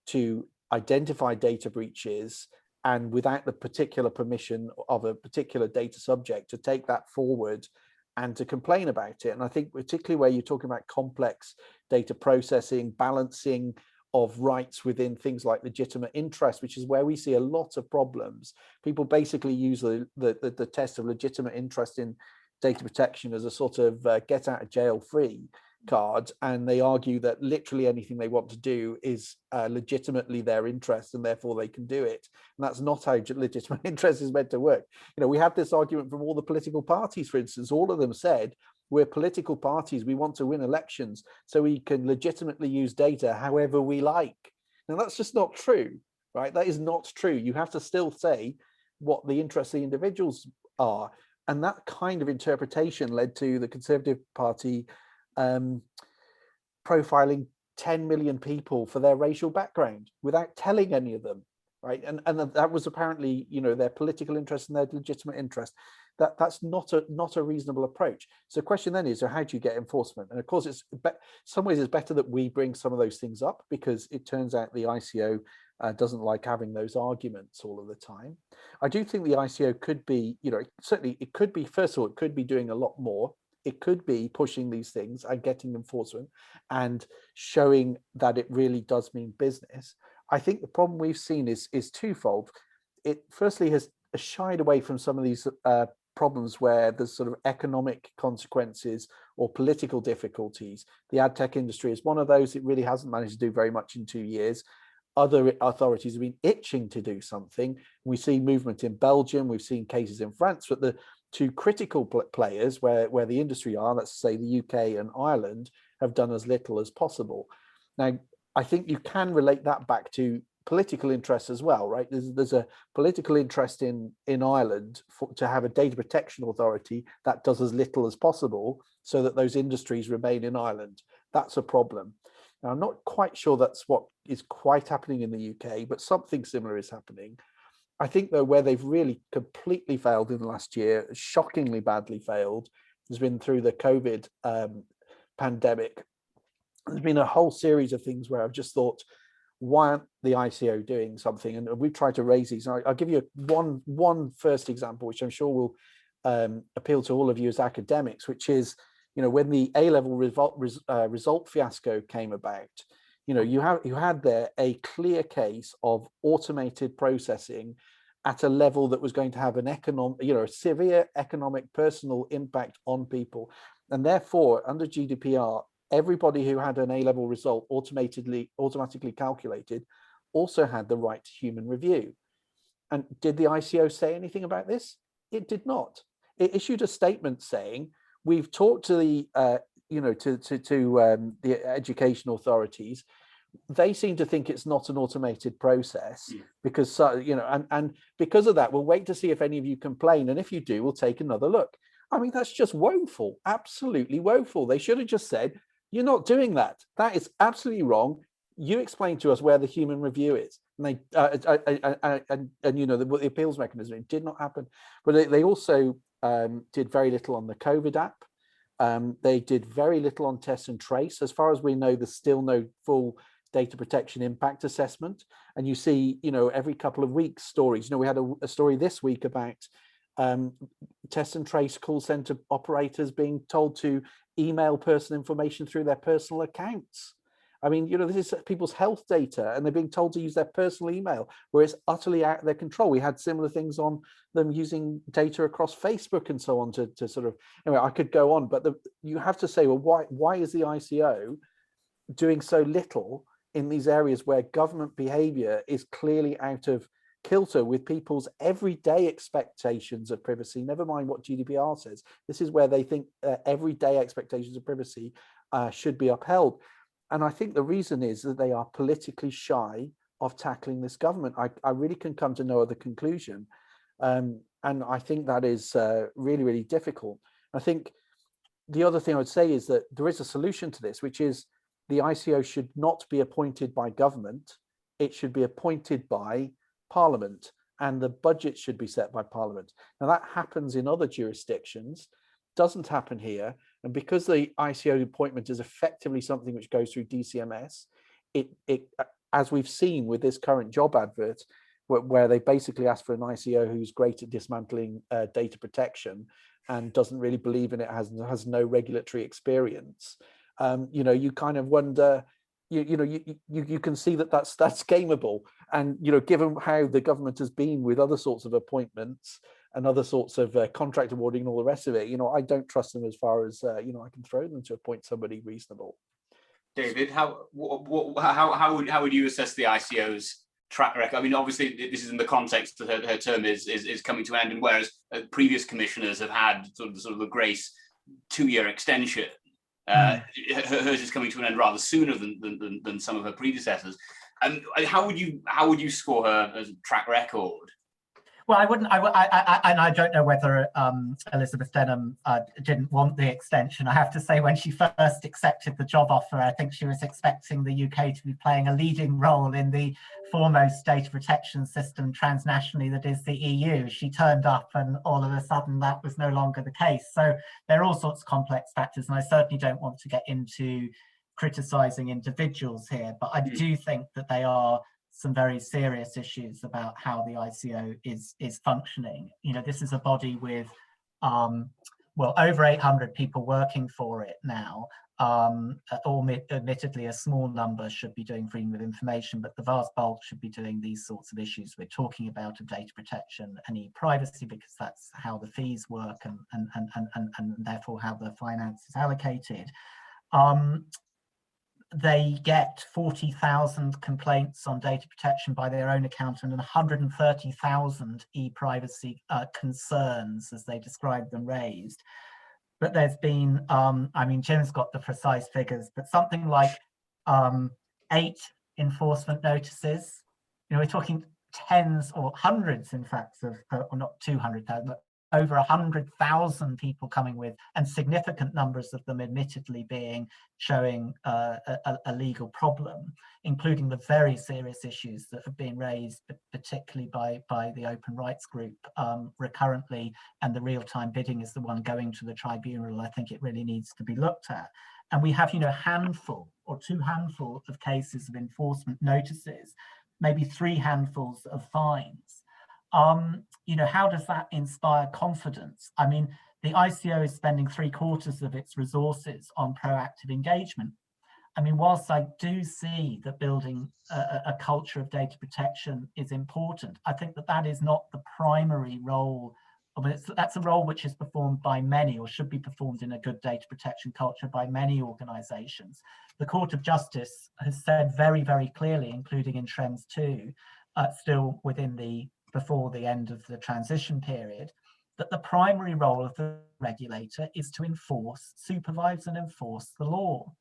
to identify data breaches, and without the particular permission of a particular data subject, to take that forward and to complain about it. And I think particularly where you're talking about complex data processing, balancing of rights within things like legitimate interest, which is where we see a lot of problems. People basically use the test of legitimate interest in data protection as a sort of get out of jail free card, and they argue that literally anything they want to do is legitimately their interest, and therefore they can do it. And that's not how legitimate interest is meant to work. You know, we had this argument from all the political parties, for instance. All of them said, we're political parties, we want to win elections, so we can legitimately use data however we like. Now, that's just not true, right? That is not true. You have to still say what the interests of the individuals are. And that kind of interpretation led to the Conservative Party profiling 10 million people for their racial background without telling any of them, right? And that was apparently, you know, their political interest and their legitimate interest. That's not a reasonable approach. So the question then is, so how do you get enforcement? And of course, some ways it's better that we bring some of those things up, because it turns out the ICO doesn't like having those arguments all of the time. I do think the ICO could be, you know, certainly it could be, first of all, it could be doing a lot more. It could be pushing these things and getting enforcement and showing that it really does mean business. I think the problem we've seen is twofold. It firstly has shied away from some of these problems where there's sort of economic consequences or political difficulties. The ad tech industry is one of those. It really hasn't managed to do very much in 2 years. Other authorities have been itching to do something. We see movement in Belgium. We've seen cases in France, but the two critical players where the industry are, let's say the UK and Ireland, have done as little as possible. Now, I think you can relate that back to political interests as well, right? There's a political interest in Ireland to have a data protection authority that does as little as possible so that those industries remain in Ireland. That's a problem. Now, I'm not quite sure that's what is quite happening in the UK, but something similar is happening. I think, though, where they've really completely failed in the last year, shockingly badly failed, has been through the COVID pandemic. There's been a whole series of things where I've just thought, why aren't the ICO doing something? And we've tried to raise these. I'll give you one first example, which I'm sure will appeal to all of you as academics, which is, you know, when the A-level result fiasco came about, you know, you had there a clear case of automated processing at a level that was going to have an a severe economic personal impact on people. And therefore, under GDPR, everybody who had an A-level result automatically calculated also had the right to human review. And did the ICO say anything about this? It did not. it issued a statement saying, we've talked to the, the education authorities. They seem to think it's not an automated process because, and because of that, we'll wait to see if any of you complain. And if you do, we'll take another look. I mean, that's just woeful, absolutely woeful. They should have just said, you're not doing that. That is absolutely wrong. You explain to us where the human review is. And they, the appeals mechanism, it did not happen. But they also did very little on the COVID app. They did very little on test and trace. As far as we know, there's still no full data protection impact assessment. And you see, every couple of weeks stories. We had a story this week about test and trace call center operators being told to email personal information through their personal accounts. I mean, this is people's health data, and they're being told to use their personal email where it's utterly out of their control. We had similar things on them using data across Facebook and so on to sort of, anyway, I could go on, but you have to say, well, why is the ICO doing so little in these areas where government behavior is clearly out of kilter with people's everyday expectations of privacy, never mind what GDPR says. This is where they think everyday expectations of privacy should be upheld. And I think the reason is that they are politically shy of tackling this government. I really can come to no other conclusion. And I think that is really, really difficult. I think the other thing I would say is that there is a solution to this, which is the ICO should not be appointed by government. It should be appointed by Parliament, and the budget should be set by Parliament. Now that happens in other jurisdictions, doesn't happen here. And because the ICO appointment is effectively something which goes through DCMS, it as we've seen with this current job advert, where they basically ask for an ICO who's great at dismantling data protection and doesn't really believe in it, has no regulatory experience. You kind of wonder, you can see that's gameable. And given how the government has been with other sorts of appointments and other sorts of contract awarding and all the rest of it, I don't trust them as far as I can throw them to appoint somebody reasonable. David, how would you assess the ICO's track record? I mean, obviously this is in the context that her term is coming to an end, and whereas previous commissioners have had sort of the grace 2-year extension, hers is coming to an end rather sooner than some of her predecessors. And how would you score her as a track record? Well, I wouldn't. And I don't know whether Elizabeth Denham didn't want the extension. I have to say, when she first accepted the job offer, I think she was expecting the UK to be playing a leading role in the foremost data protection system transnationally that is the EU. She turned up, and all of a sudden that was no longer the case. So there are all sorts of complex factors, and I certainly don't want to get into criticising individuals here, but I do think that they are some very serious issues about how the ICO is functioning. This is a body with over 800 people working for it now. Admittedly, a small number should be doing freedom of information, but the vast bulk should be doing these sorts of issues we're talking about, of data protection and e-privacy, because that's how the fees work and therefore how the finance is allocated. They get 40,000 complaints on data protection by their own account, and 130,000 e-privacy concerns, as they describe them, raised. But there's been, Jim's got the precise figures, but something like 8 enforcement notices. We're talking tens or hundreds, in fact, of, or not 200,000, but over 100,000 people coming with, and significant numbers of them admittedly showing a legal problem, including the very serious issues that have been raised, particularly by the Open Rights Group recurrently, and the real-time bidding is the one going to the tribunal. I think it really needs to be looked at. And we have, a handful or 2 handful of cases of enforcement notices, maybe 3 handfuls of fines. How does that inspire confidence? I mean, the ICO is spending 3/4 of its resources on proactive engagement. I mean, whilst I do see that building a culture of data protection is important, I think that is not the primary role. That's a role which is performed by many, or should be performed in a good data protection culture by many organisations. The Court of Justice has said very, very clearly, including in Schrems 2, still before the end of the transition period, that the primary role of the regulator is to supervise and enforce the law.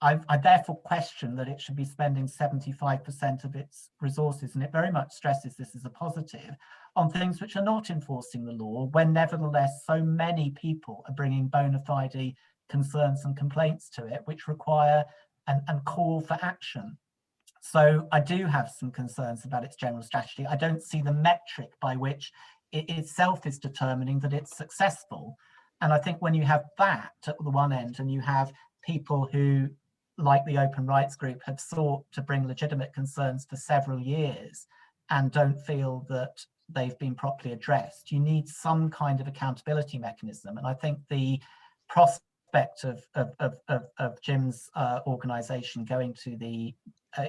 I therefore question that it should be spending 75% of its resources, and it very much stresses this as a positive, on things which are not enforcing the law, when nevertheless so many people are bringing bona fide concerns and complaints to it, which require and call for action. So I do have some concerns about its general strategy. I don't see the metric by which it itself is determining that it's successful. And I think when you have that at the one end, and you have people who, like the Open Rights Group, have sought to bring legitimate concerns for several years and don't feel that they've been properly addressed, you need some kind of accountability mechanism. And I think the prospect of Jim's organisation going to the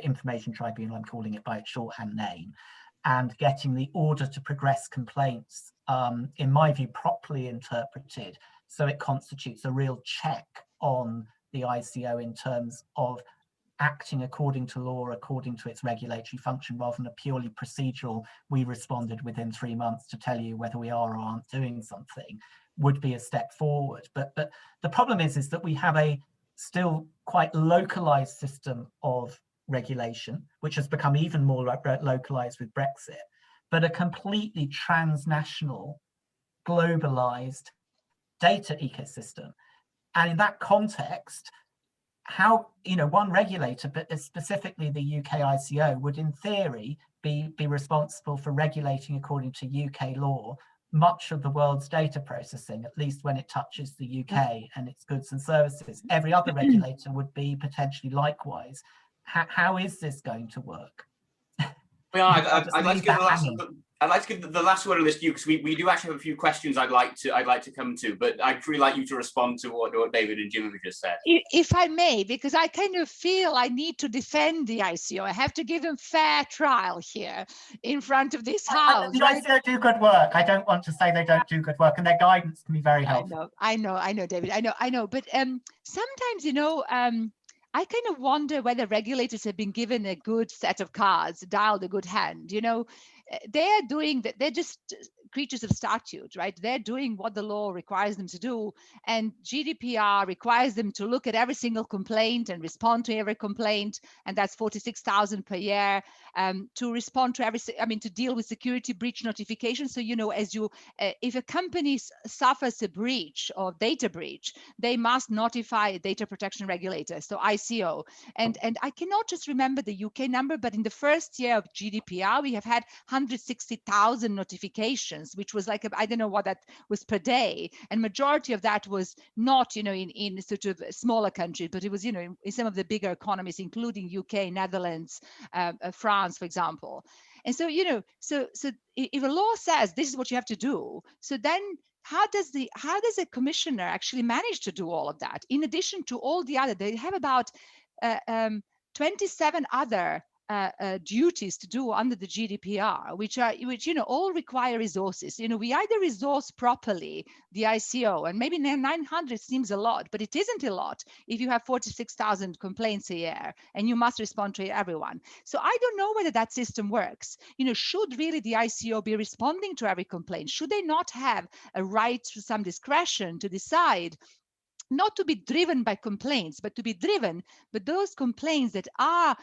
Information Tribunal, I'm calling it by its shorthand name, and getting the order to progress complaints, in my view, properly interpreted, so it constitutes a real check on the ICO in terms of acting according to law, according to its regulatory function, rather than a purely procedural, we responded within 3 months to tell you whether we are or aren't doing something, would be a step forward. But the problem is that we have a still quite localized system of regulation, which has become even more localized with Brexit, but a completely transnational, globalized data ecosystem. And in that context, how, one regulator, but specifically the UK ICO, would in theory be responsible for regulating, according to UK law, much of the world's data processing, at least when it touches the UK and its goods and services. Every other regulator would be potentially likewise. How is this going to work? Well, I'd like to give the last word on this to you, because we do actually have a few questions I'd like to come to, but I'd really like you to respond to what David and Jim have just said. If I may, because I kind of feel I need to defend the ICO. I have to give them fair trial here in front of this house. The ICO do good work. I don't want to say they don't do good work, and their guidance can be very helpful. I know, David. I know. But sometimes, I kind of wonder whether regulators have been given a good set of cards, dialed a good hand. They're doing that. They're just creatures of statute, right? They're doing what the law requires them to do. And GDPR requires them to look at every single complaint and respond to every complaint. And that's 46,000 per year, to respond to to deal with security breach notifications. So, if a company suffers a breach or data breach, they must notify a data protection regulator, so ICO. And I cannot just remember the UK number, but in the first year of GDPR, we have had 160,000 notifications, which was like, I don't know what that was per day. And majority of that was not, in sort of smaller countries, but it was, in some of the bigger economies, including UK, Netherlands, France, for example. And so, so if a law says this is what you have to do, so then how does a commissioner actually manage to do all of that? In addition to all the other, they have about 27 other duties to do under the GDPR, which all require resources. We either resource properly the ICO, and maybe 900 seems a lot, but it isn't a lot if you have 46,000 complaints a year and you must respond to everyone. So I don't know whether that system works. Should really the ICO be responding to every complaint? Should they not have a right to some discretion to decide not to be driven by complaints, but to be driven by those complaints that are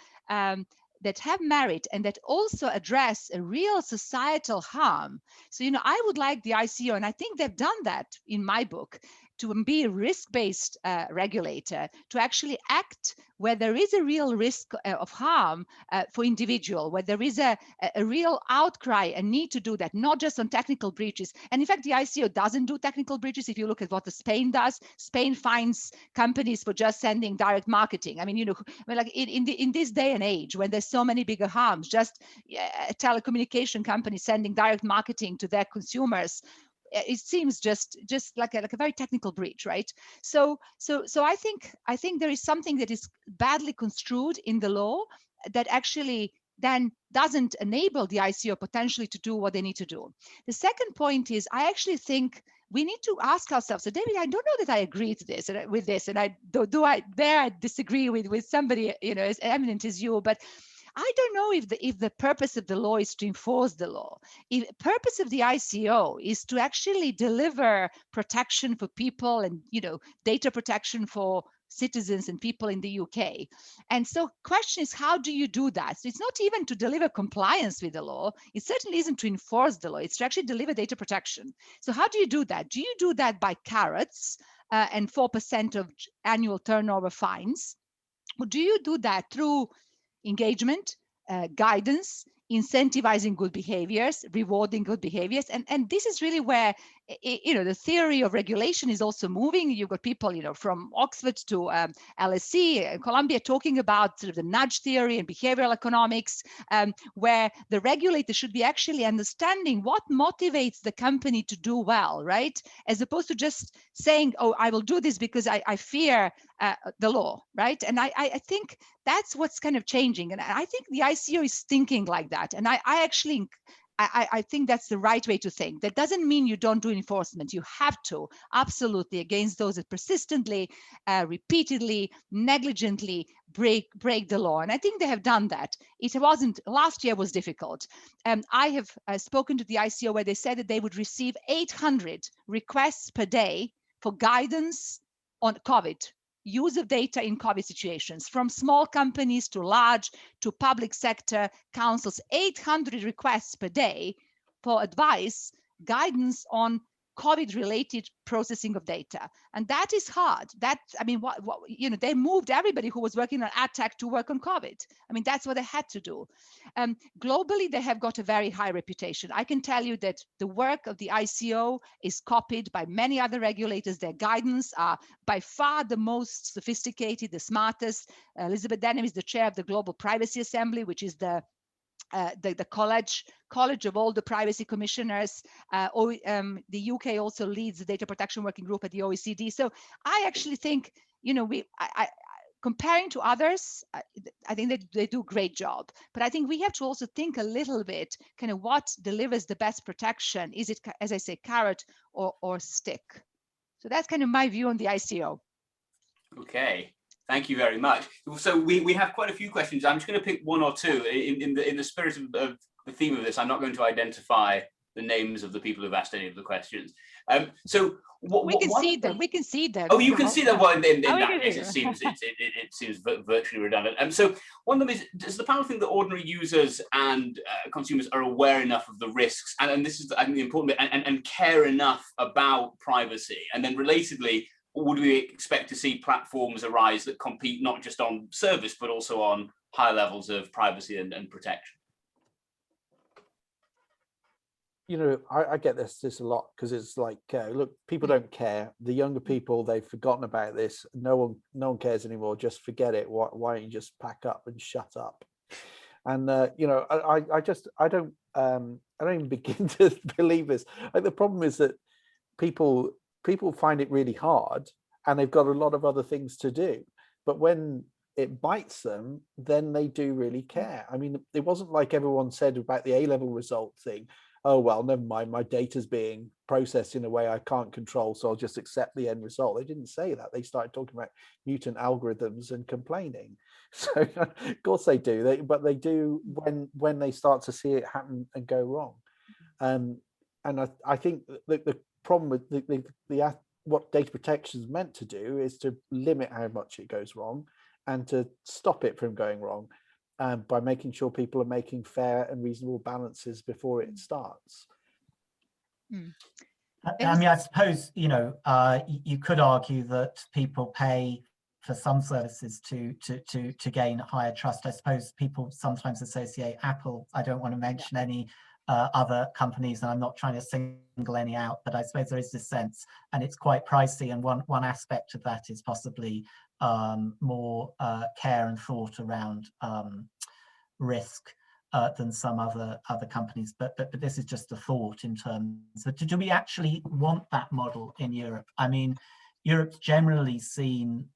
that have merit and that also address a real societal harm? So, I would like the ICO, and I think they've done that in my book, to be a risk-based regulator, to actually act where there is a real risk of harm for individual, where there is a real outcry and need to do that, not just on technical breaches. And in fact, the ICO doesn't do technical breaches. If you look at what Spain does, Spain fines companies for just sending direct marketing. I mean, like in this day and age, when there's so many bigger harms, just a telecommunication company sending direct marketing to their consumers, it seems just like a very technical breach, right? So I think there is something that is badly construed in the law that actually then doesn't enable the ICO potentially to do what they need to do. The second point is, I actually think we need to ask ourselves. So, David, I don't know that I agree to this and I disagree with somebody as eminent as you, but I don't know if the purpose of the law is to enforce the law. If the purpose of the ICO is to actually deliver protection for people and, you know, data protection for citizens and people in the UK. And so question is, how do you do that? So it's not even to deliver compliance with the law. It certainly isn't to enforce the law. It's to actually deliver data protection. So how do you do that? Do you do that by carrots and 4% of annual turnover fines? Or do you do that through engagement, guidance, incentivizing good behaviors, rewarding good behaviors? And this is really where, you know, the theory of regulation is also moving. You've got people, you know, from Oxford to LSE and Columbia talking about sort of the nudge theory and behavioral economics, where the regulator should be actually understanding what motivates the company to do well, right? As opposed to just saying, oh, I will do this because I fear the law, right? And I think that's what's kind of changing. And I think the ICO is thinking like that. And I actually think that's the right way to think. That doesn't mean you don't do enforcement. You have to, absolutely, against those that persistently, repeatedly, negligently break the law. And I think they have done that. It wasn't, last year was difficult. I have spoken to the ICO where they said that they would receive 800 requests per day for guidance on COVID, use of data in COVID situations, from small companies to large to public sector councils, 800 requests per day for advice, guidance on COVID-related processing of data. And that is hard. That, I mean, you know, they moved everybody who was working on ad tech to work on COVID. I mean, that's what they had to do. Globally, they have got a very high reputation. I can tell you that the work of the ICO is copied by many other regulators. Their guidance are by far the most sophisticated, the smartest. Elizabeth Denham is the chair of the Global Privacy Assembly, which is the college of all the privacy commissioners. The UK also leads the data protection working group at the OECD. So I actually think, you know, comparing to others, I think that they do a great job. But I think we have to also think a little bit, kind of what delivers the best protection. Is it, as I say, carrot or stick? So that's kind of my view on the ICO. Okay. Thank you very much. So we have quite a few questions. I'm just going to pick one or two. In the spirit of the theme of this, I'm not going to identify the names of the people who've asked any of the questions. We can see them. We can see them. Oh, you can see them. Well, in that case, it seems virtually redundant. So one of them is: does the panel think that ordinary users and consumers are aware enough of the risks, and this is I think the important bit, and care enough about privacy? And then, relatedly, would we expect to see platforms arise that compete not just on service, but also on high levels of privacy and protection? You know, I get this a lot, because it's like, look, people don't care. The younger people, they've forgotten about this. No one cares anymore. Just forget it. Why don't you just pack up and shut up? And you know, I don't even begin to believe this. Like, the problem is that people find it really hard, and they've got a lot of other things to do. But when it bites them, then they do really care. I mean, it wasn't like everyone said about the A-level result thing. Oh, well, never mind, my data's being processed in a way I can't control, so I'll just accept the end result. They didn't say that. They started talking about mutant algorithms and complaining. So of course they do, but they do when they start to see it happen and go wrong. And I think the problem with what data protection is meant to do is to limit how much it goes wrong and to stop it from going wrong. By making sure people are making fair and reasonable balances before it starts. I mean, I suppose, you know, you could argue that people pay for some services to gain higher trust. I suppose people sometimes associate Apple. I don't want to mention any other companies, and I'm not trying to single any out, but I suppose there is this sense, and it's quite pricey. And one aspect of that is possibly more care and thought around risk than some other companies. But this is just a thought in terms of, do we actually want that model in Europe? I mean, Europe's generally seen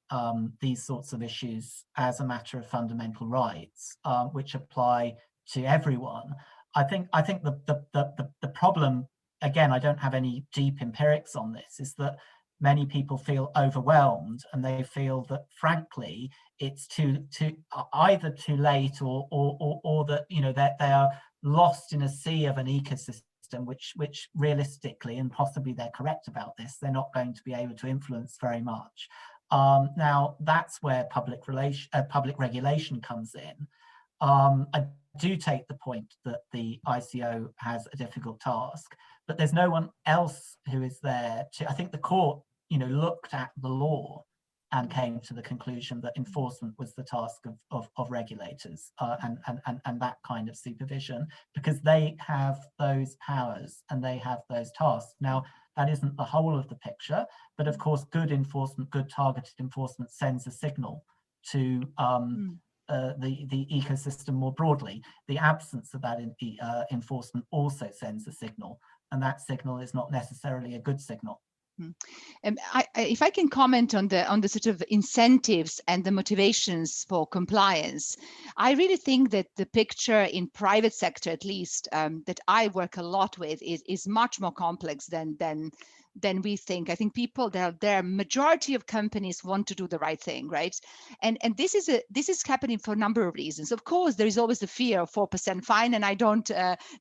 these sorts of issues as a matter of fundamental rights, which apply to everyone. I think the problem, again, I don't have any deep empirics on this, is that many people feel overwhelmed, and they feel that, frankly, it's either too late or that, you know, that they are lost in a sea of an ecosystem which realistically, and possibly they're correct about this, they're not going to be able to influence very much. Now that's where public regulation comes in. I do take the point that the ICO has a difficult task, but there's no one else who is there to, I think the court, you know, looked at the law and came to the conclusion that enforcement was the task of regulators and that kind of supervision, because they have those powers and they have those tasks. Now, that isn't the whole of the picture, but of course, good enforcement, good targeted enforcement sends a signal to the ecosystem more broadly. The absence of that enforcement also sends a signal, and that signal is not necessarily a good signal. If I can comment on the sort of incentives and the motivations for compliance, I really think that the picture in private sector, at least, that I work a lot with, is much more complex than we think. I think people, their majority of companies want to do the right thing, right? And this is happening for a number of reasons. Of course, there is always the fear of 4% fine, and I don't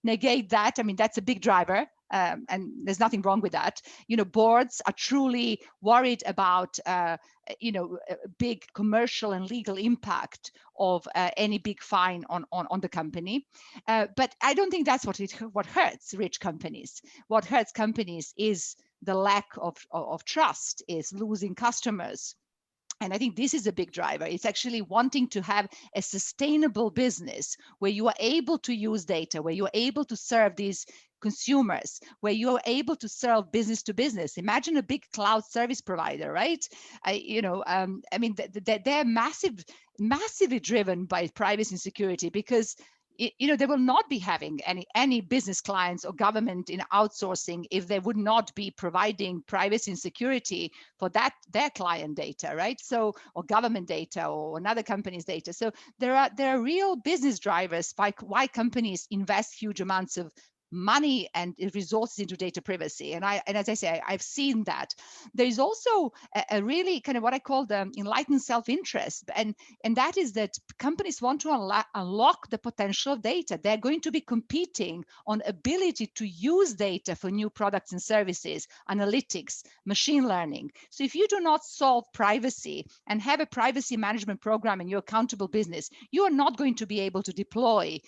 negate that. I mean, that's a big driver. And there's nothing wrong with that. You know, boards are truly worried about, you know, a big commercial and legal impact of any big fine on the company. But I don't think that's what hurts rich companies. What hurts companies is the lack of trust, is losing customers. And I think this is a big driver. It's actually wanting to have a sustainable business where you are able to use data, where you are able to serve these consumers, where you are able to serve business to business. Imagine a big cloud service provider, right? I mean, they're massively driven by privacy and security, because you know, they will not be having any business clients or government in outsourcing if they would not be providing privacy and security for their client data, right? So, or government data or another company's data. So there are real business drivers by why companies invest huge amounts of money and resources into data privacy. And as I say, I've seen that. There is also a really kind of what I call the enlightened self-interest. And that is that companies want to unlock the potential of data. They're going to be competing on ability to use data for new products and services, analytics, machine learning. So if you do not solve privacy and have a privacy management program in your accountable business, you are not going to be able to deploy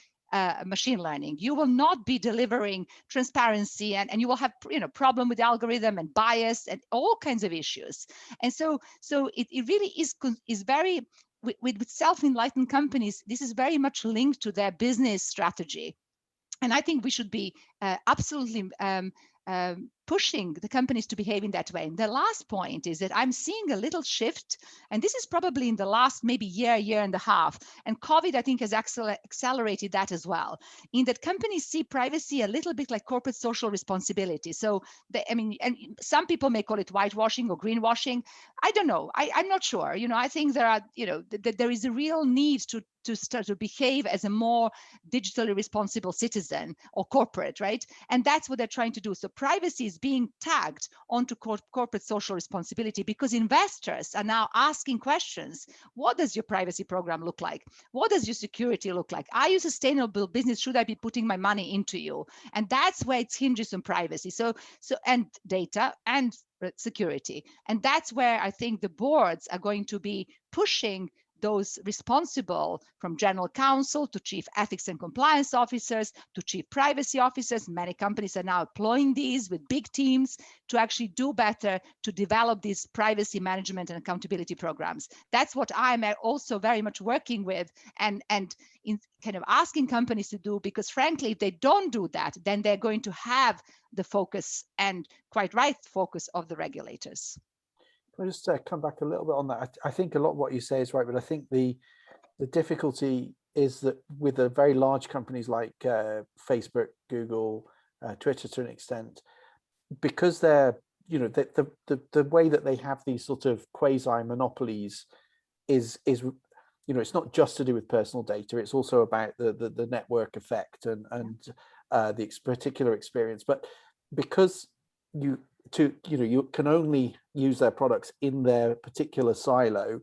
machine learning. You will not be delivering transparency, and you will have, you know, problem with the algorithm and bias and all kinds of issues. And so it really is very, with self-enlightened companies, this is very much linked to their business strategy. And I think we should be absolutely pushing the companies to behave in that way. And the last point is that I'm seeing a little shift, and this is probably in the last maybe year and a half, and COVID, I think, has accelerated that as well, in that companies see privacy a little bit like corporate social responsibility. So, and some people may call it whitewashing or greenwashing. I don't know. I'm not sure. You know, I think there are, you know, there is a real need to start to behave as a more digitally responsible citizen or corporate, right? And that's what they're trying to do. So privacy is being tagged onto corporate social responsibility, because investors are now asking questions. What does your privacy program look like? What does your security look like? Are you a sustainable business? Should I be putting my money into you? And that's where it hinges on privacy. So and data and security. And that's where I think the boards are going to be pushing those responsible, from general counsel to chief ethics and compliance officers to chief privacy officers. Many companies are now employing these with big teams to actually do better, to develop these privacy management and accountability programs. That's what I'm also very much working with and in kind of asking companies to do, because frankly, if they don't do that, then they're going to have the focus, and quite right focus, of the regulators. Can I just come back a little bit on that? I think a lot of what you say is right, but I think the difficulty is that with the very large companies like Facebook, Google, Twitter to an extent, because they're, you know, the way that they have these sort of quasi monopolies is, you know, it's not just to do with personal data, it's also about the network effect and the particular experience. But because you can only use their products in their particular silo,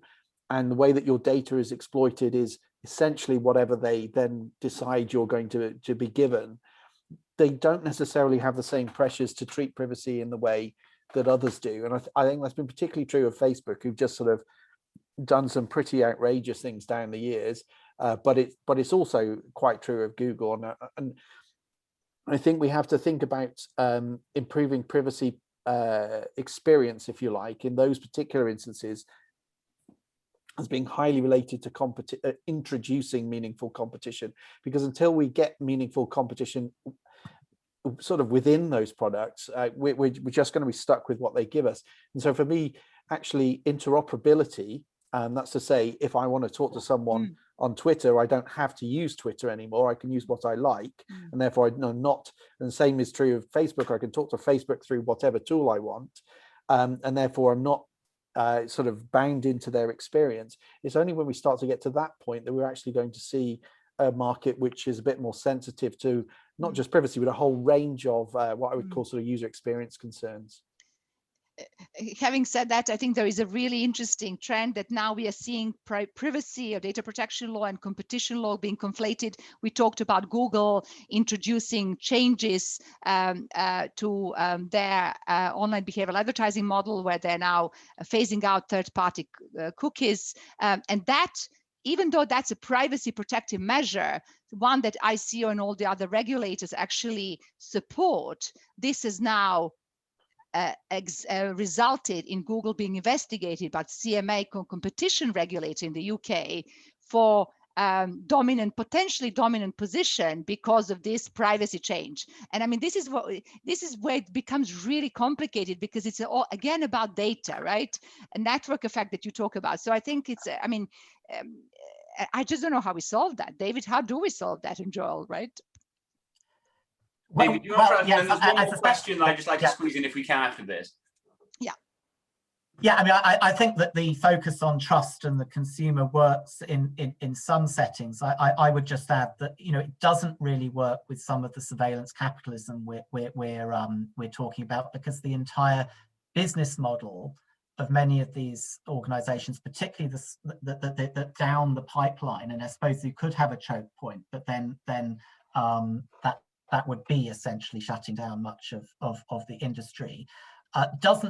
and the way that your data is exploited is essentially whatever they then decide you're going to be given. They don't necessarily have the same pressures to treat privacy in the way that others do. And I think that's been particularly true of Facebook, who've just sort of done some pretty outrageous things down the years. But it's also quite true of Google. And I think we have to think about improving privacy experience, if you like, in those particular instances as being highly related to introducing meaningful competition, because until we get meaningful competition sort of within those products, we're just going to be stuck with what they give us. And so for me, actually interoperability, that's to say, if I want to talk to someone on Twitter, I don't have to use Twitter anymore. I can use what I like, and therefore I know not. And the same is true of Facebook. I can talk to Facebook through whatever tool I want, and therefore I'm not sort of bound into their experience. It's only when we start to get to that point that we're actually going to see a market which is a bit more sensitive to not just privacy, but a whole range of what I would call sort of user experience concerns. Having said that, I think there is a really interesting trend that now we are seeing privacy or data protection law and competition law being conflated. We talked about Google introducing changes to their online behavioral advertising model, where they're now phasing out third-party cookies. And that, even though that's a privacy protective measure, one that ICO and all the other regulators actually support, this is now resulted in Google being investigated by CMA, competition regulator in the UK, for potentially dominant position because of this privacy change. And I mean, this is where it becomes really complicated, because it's all again about data, right? A network effect that you talk about. So I think it's, I mean, I just don't know how we solve that. David, how do we solve that? And Joel, right? David, do you want to there's one more question that I'd just like to squeeze in if we can after this. Yeah, I mean, I think that the focus on trust and the consumer works in some settings. I would just add that, you know, it doesn't really work with some of the surveillance capitalism we're talking about, because the entire business model of many of these organizations, particularly the down the pipeline, and I suppose you could have a choke point, but then that would be essentially shutting down much of the industry,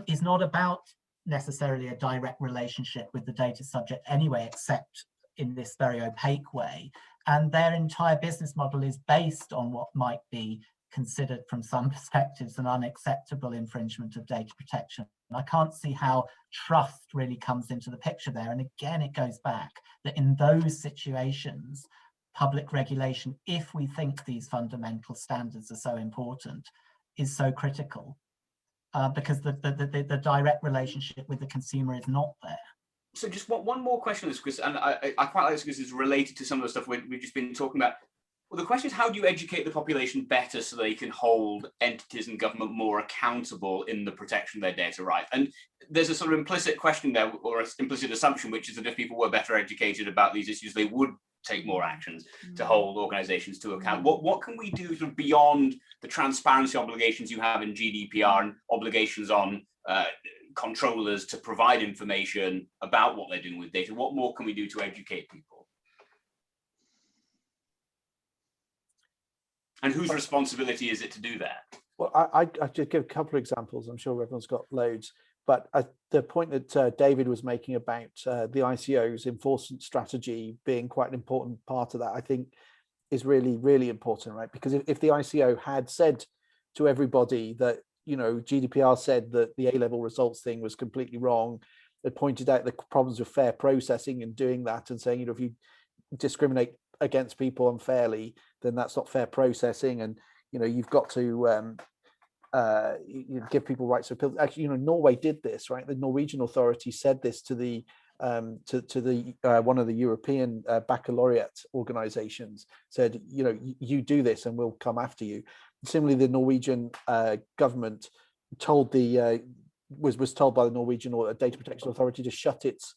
is not about necessarily a direct relationship with the data subject anyway, except in this very opaque way. And their entire business model is based on what might be considered from some perspectives an unacceptable infringement of data protection. And I can't see how trust really comes into the picture there. And again, it goes back that in those situations, public regulation, if we think these fundamental standards are so important, is so critical, because the direct relationship with the consumer is not there. So just one more question on this, Chris, and I quite like this because it's related to some of the stuff we've just been talking about. Well, the question is, how do you educate the population better so they can hold entities and government more accountable in the protection of their data right? And there's a sort of implicit question there, or an implicit assumption, which is that if people were better educated about these issues, they would take more actions to hold organizations to account. What can we do sort of beyond the transparency obligations you have in GDPR and obligations on controllers to provide information about what they're doing with data? What more can we do to educate people? And whose responsibility is it to do that? Well, I just give a couple of examples. I'm sure everyone's got loads. But the point that David was making about the ICO's enforcement strategy being quite an important part of that, I think is really, really important, right? Because if the ICO had said to everybody that, you know, GDPR said that the A-level results thing was completely wrong, it pointed out the problems with fair processing and doing that, and saying, you know, if you discriminate against people unfairly, then that's not fair processing, and, you know, you've got to you give people rights to appeal. Actually, you know, Norway did this, right? The Norwegian authority said this to the one of the European baccalaureate organizations, said, you know, you do this and we'll come after you. Similarly, the Norwegian government told was told by the Norwegian Data Protection Authority to shut its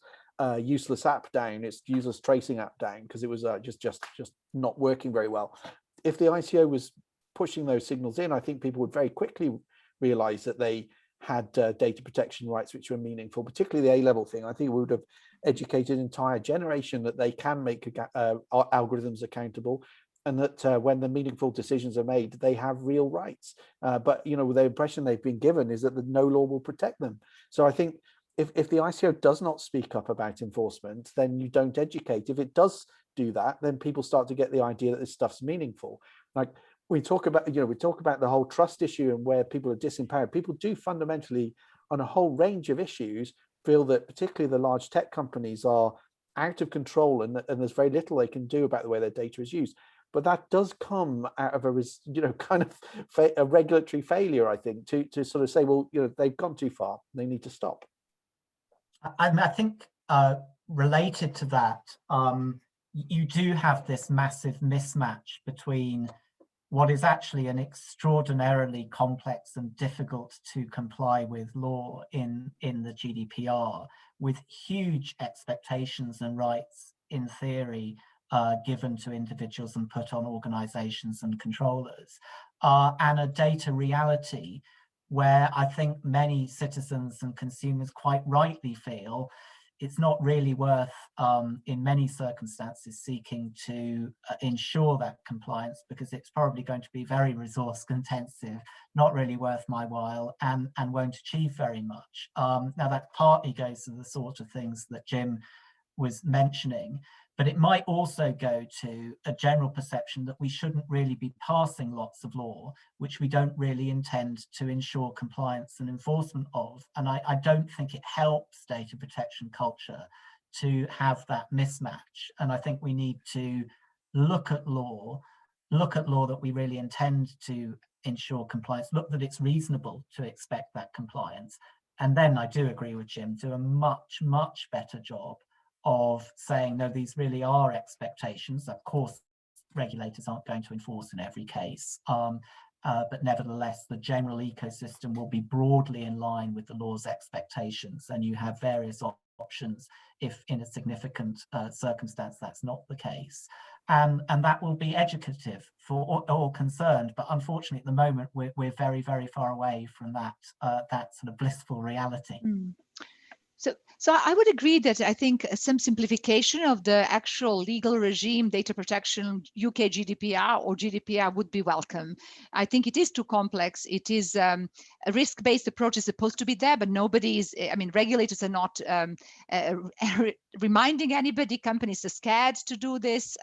useless app down, its useless tracing app down, because it was just not working very well. If the ICO was pushing those signals in, I think people would very quickly realize that they had data protection rights which were meaningful, particularly the A-level thing. I think we would have educated an entire generation that they can make algorithms accountable, and that when the meaningful decisions are made, they have real rights. But the impression they've been given is that no law will protect them. So I think if the ICO does not speak up about enforcement, then you don't educate. If it does do that, then people start to get the idea that this stuff's meaningful. Like we talk about the whole trust issue and where people are disempowered. People do fundamentally, on a whole range of issues, feel that particularly the large tech companies are out of control, and there's very little they can do about the way their data is used. But that does come out of a regulatory failure, I think, to sort of say, well, they've gone too far, they need to stop. I think related to that, you do have this massive mismatch between what is actually an extraordinarily complex and difficult to comply with law in the GDPR, with huge expectations and rights in theory given to individuals and put on organizations and controllers, and a data reality where I think many citizens and consumers quite rightly feel it's not really worth, in many circumstances, seeking to ensure that compliance, because it's probably going to be very resource intensive, not really worth my while, and won't achieve very much. Now that partly goes to the sort of things that Jim was mentioning, but it might also go to a general perception that we shouldn't really be passing lots of law, which we don't really intend to ensure compliance and enforcement of. And I don't think it helps data protection culture to have that mismatch. And I think we need to look at law that we really intend to ensure compliance, look that it's reasonable to expect that compliance. And then I do agree with Jim, do a much, much better job of saying, no, these really are expectations. Of course, regulators aren't going to enforce in every case, but nevertheless, the general ecosystem will be broadly in line with the law's expectations, and you have various options if in a significant circumstance that's not the case. And that will be educative for all concerned, but unfortunately at the moment we're very, very far away from that sort of blissful reality. Mm. So I would agree that I think some simplification of the actual legal regime, data protection, UK GDPR or GDPR would be welcome. I think it is too complex. It is a risk-based approach is supposed to be there, but nobody is, I mean, regulators are not reminding anybody. Companies are scared to do this.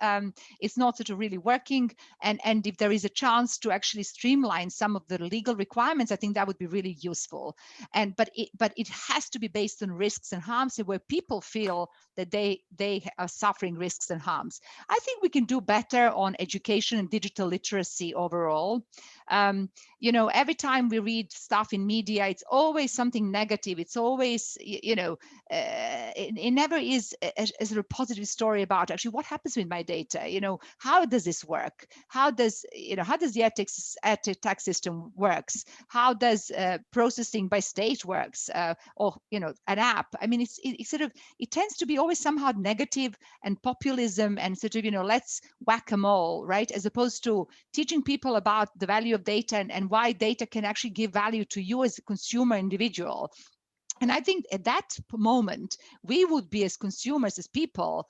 It's not sort of really working. And if there is a chance to actually streamline some of the legal requirements, I think that would be really useful. But it has to be based on risks and harms, where people feel that they are suffering risks and harms. I think we can do better on education and digital literacy overall. Every time we read stuff in media, it's always something negative. It's always, it never is a sort of positive story about actually what happens with my data. How does this work? How does the tax system works? How does processing by state works? Or an app. I mean, it tends to be always somehow negative and populism and sort of let's whack them all, right? As opposed to teaching people about the value of data and why data can actually give value to you as a consumer individual. And I think at that moment, we would be as consumers, as people,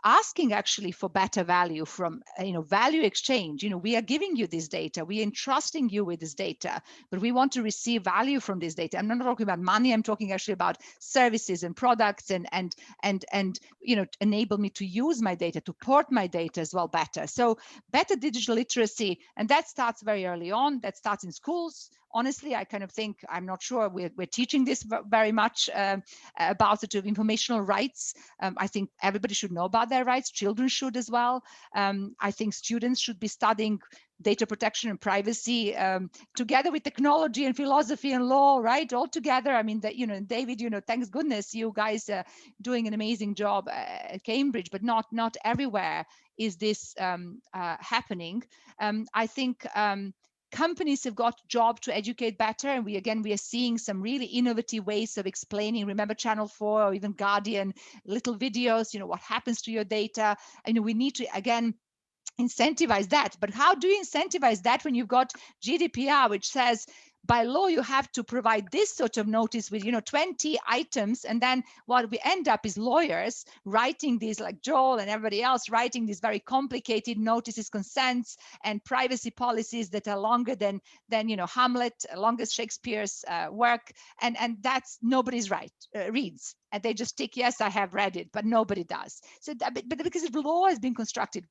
asking actually for better value from, value exchange. We are giving you this data, we are entrusting you with this data, but we want to receive value from this data. I'm not talking about money, I'm talking actually about services and products and enable me to use my data, to port my data as well better. So better digital literacy, and that starts very early on, that starts in schools. Honestly, I kind of think, I'm not sure we're teaching this very much about sort of informational rights. I think everybody should know about their rights. Children should as well. I think students should be studying data protection and privacy together with technology and philosophy and law, right? All together. I mean, David, thanks goodness you guys are doing an amazing job at Cambridge, but not everywhere is this happening. I think companies have got a job to educate better, and we are seeing some really innovative ways of explaining. Remember Channel 4 or even Guardian, little videos, what happens to your data. We need to again incentivize that. But how do you incentivize that when you've got GDPR, which says by law, you have to provide this sort of notice with, 20 items. And then what we end up is lawyers writing these, like Joel and everybody else, writing these very complicated notices, consents, and privacy policies that are longer than Hamlet, longest Shakespeare's work. And that's nobody's reads. And they just tick, yes, I have read it, but nobody does. So, but because the law has been constructed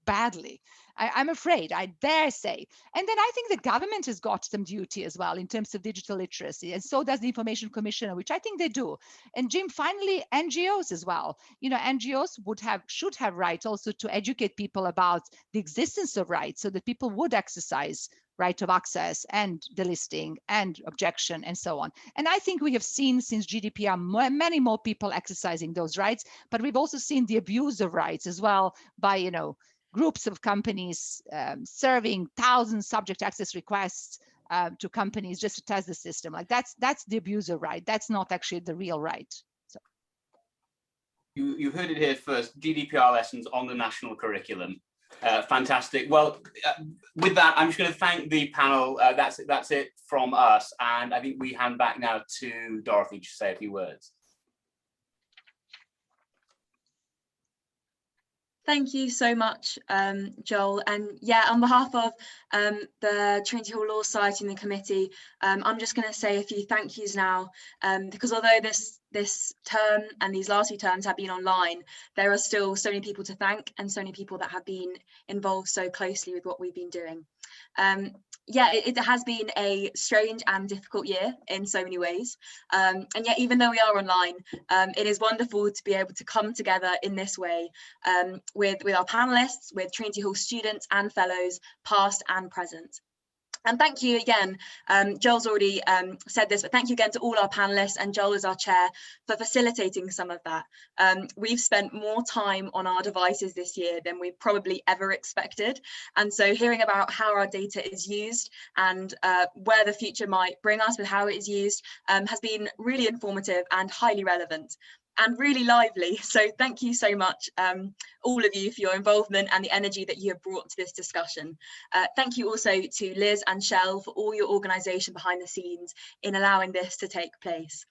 badly, I'm afraid, I dare say. And then I think the government has got some duty as well in terms of digital literacy, and so does the Information Commissioner, which I think they do. And Jim, finally, NGOs as well. NGOs should have rights also to educate people about the existence of rights, so that people would exercise right of access and delisting and objection and so on. And I think we have seen since GDPR many more people exercising those rights, but we've also seen the abuse of rights as well by, groups of companies serving thousands subject access requests to companies just to test the system. Like that's the abuse of right. That's not actually the real right. So you heard it here first. GDPR lessons on the national curriculum. Fantastic. Well, with that, I'm just going to thank the panel. That's it from us, and I think we hand back now to Dorothy to say a few words. Thank you so much, Joel. And yeah, on behalf of the Trinity Hall Law Society and the committee, I'm just going to say a few thank yous now, because although this term and these last few terms have been online, there are still so many people to thank and so many people that have been involved so closely with what we've been doing. Yeah, it has been a strange and difficult year in so many ways. And yet, even though we are online, it is wonderful to be able to come together in this way with our panelists, with Trinity Hall students and fellows, past and present. And thank you again, Joel's already said this, but thank you again to all our panelists and Joel as our chair for facilitating some of that. We've spent more time on our devices this year than we've probably ever expected. And so hearing about how our data is used and where the future might bring us with how it is used has been really informative and highly relevant. And really lively. So thank you so much, all of you, for your involvement and the energy that you have brought to this discussion. Thank you also to Liz and Shell for all your organisation behind the scenes in allowing this to take place.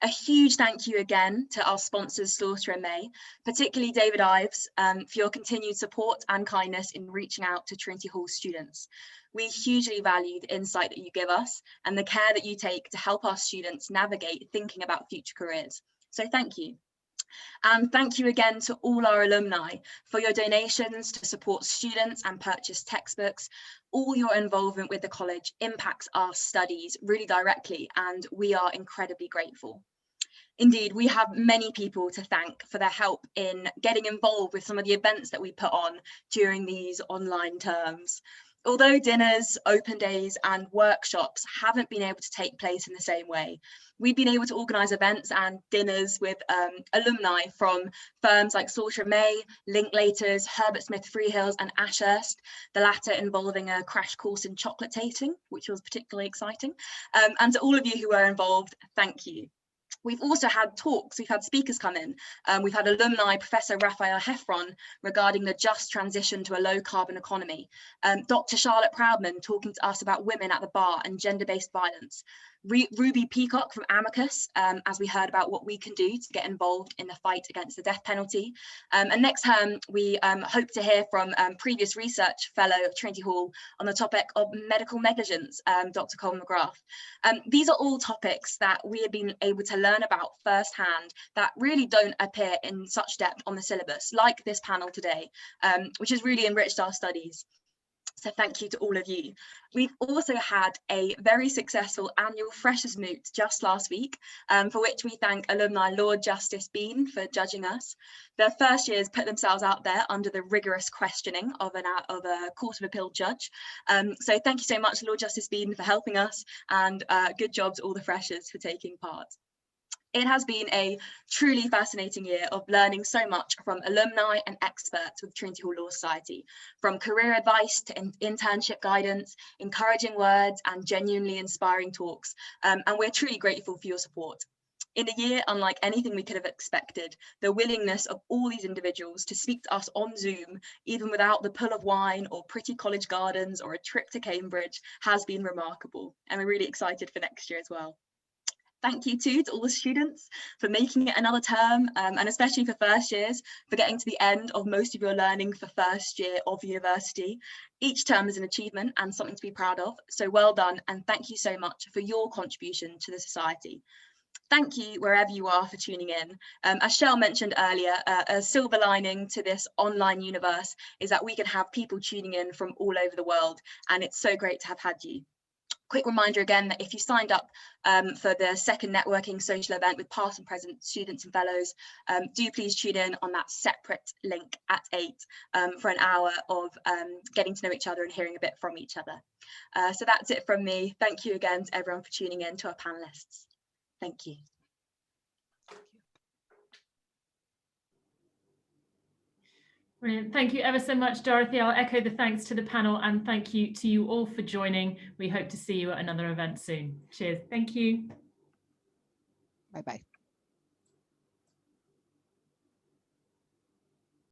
A huge thank you again to our sponsors, Slaughter and May, particularly David Ives, for your continued support and kindness in reaching out to Trinity Hall students. We hugely value the insight that you give us and the care that you take to help our students navigate thinking about future careers. So thank you. And thank you again to all our alumni for your donations to support students and purchase textbooks. All your involvement with the college impacts our studies really directly, and we are incredibly grateful. Indeed, we have many people to thank for their help in getting involved with some of the events that we put on during these online terms. Although dinners, open days and workshops haven't been able to take place in the same way, we've been able to organise events and dinners with alumni from firms like Slaughter and May, Linklaters, Herbert Smith Freehills and Ashurst, the latter involving a crash course in chocolate tasting, which was particularly exciting. And to all of you who were involved, thank you. We've also had talks, we've had speakers come in. We've had alumni, Professor Raphael Heffron, regarding the just transition to a low carbon economy. Dr. Charlotte Proudman talking to us about women at the bar and gender-based violence. Ruby Peacock from Amicus, as we heard about what we can do to get involved in the fight against the death penalty. And next term, we hope to hear from previous research fellow of Trinity Hall on the topic of medical negligence, Dr. Colin McGrath. These are all topics that we have been able to learn about firsthand that really don't appear in such depth on the syllabus, like this panel today, which has really enriched our studies. So thank you to all of you. We've also had a very successful annual Freshers' Moot just last week, for which we thank alumni Lord Justice Bean for judging us. The first years put themselves out there under the rigorous questioning of a Court of Appeal judge. So thank you so much, Lord Justice Bean, for helping us, and good job to all the freshers for taking part. It has been a truly fascinating year of learning so much from alumni and experts with Trinity Hall Law Society, from career advice to internship guidance, encouraging words and genuinely inspiring talks. And we're truly grateful for your support. In a year unlike anything we could have expected, the willingness of all these individuals to speak to us on Zoom, even without the pull of wine or pretty college gardens or a trip to Cambridge, has been remarkable. And we're really excited for next year as well. Thank you too to all the students for making it another term, and especially for first years, for getting to the end of most of your learning for first year of university. Each term is an achievement and something to be proud of, so well done, and thank you so much for your contribution to the society. Thank you wherever you are for tuning in. As Shell mentioned earlier, a silver lining to this online universe is that we can have people tuning in from all over the world, and it's so great to have had you. Quick reminder again that if you signed up for the second networking social event with past and present students and fellows, do please tune in on that separate link at 8 for an hour of getting to know each other and hearing a bit from each other. So that's it from me. Thank you again to everyone for tuning in, to our panelists. Thank you. Brilliant. Thank you ever so much, Dorothy. I'll echo the thanks to the panel, and thank you to you all for joining. We hope to see you at another event soon. Cheers. Thank you. Bye-bye.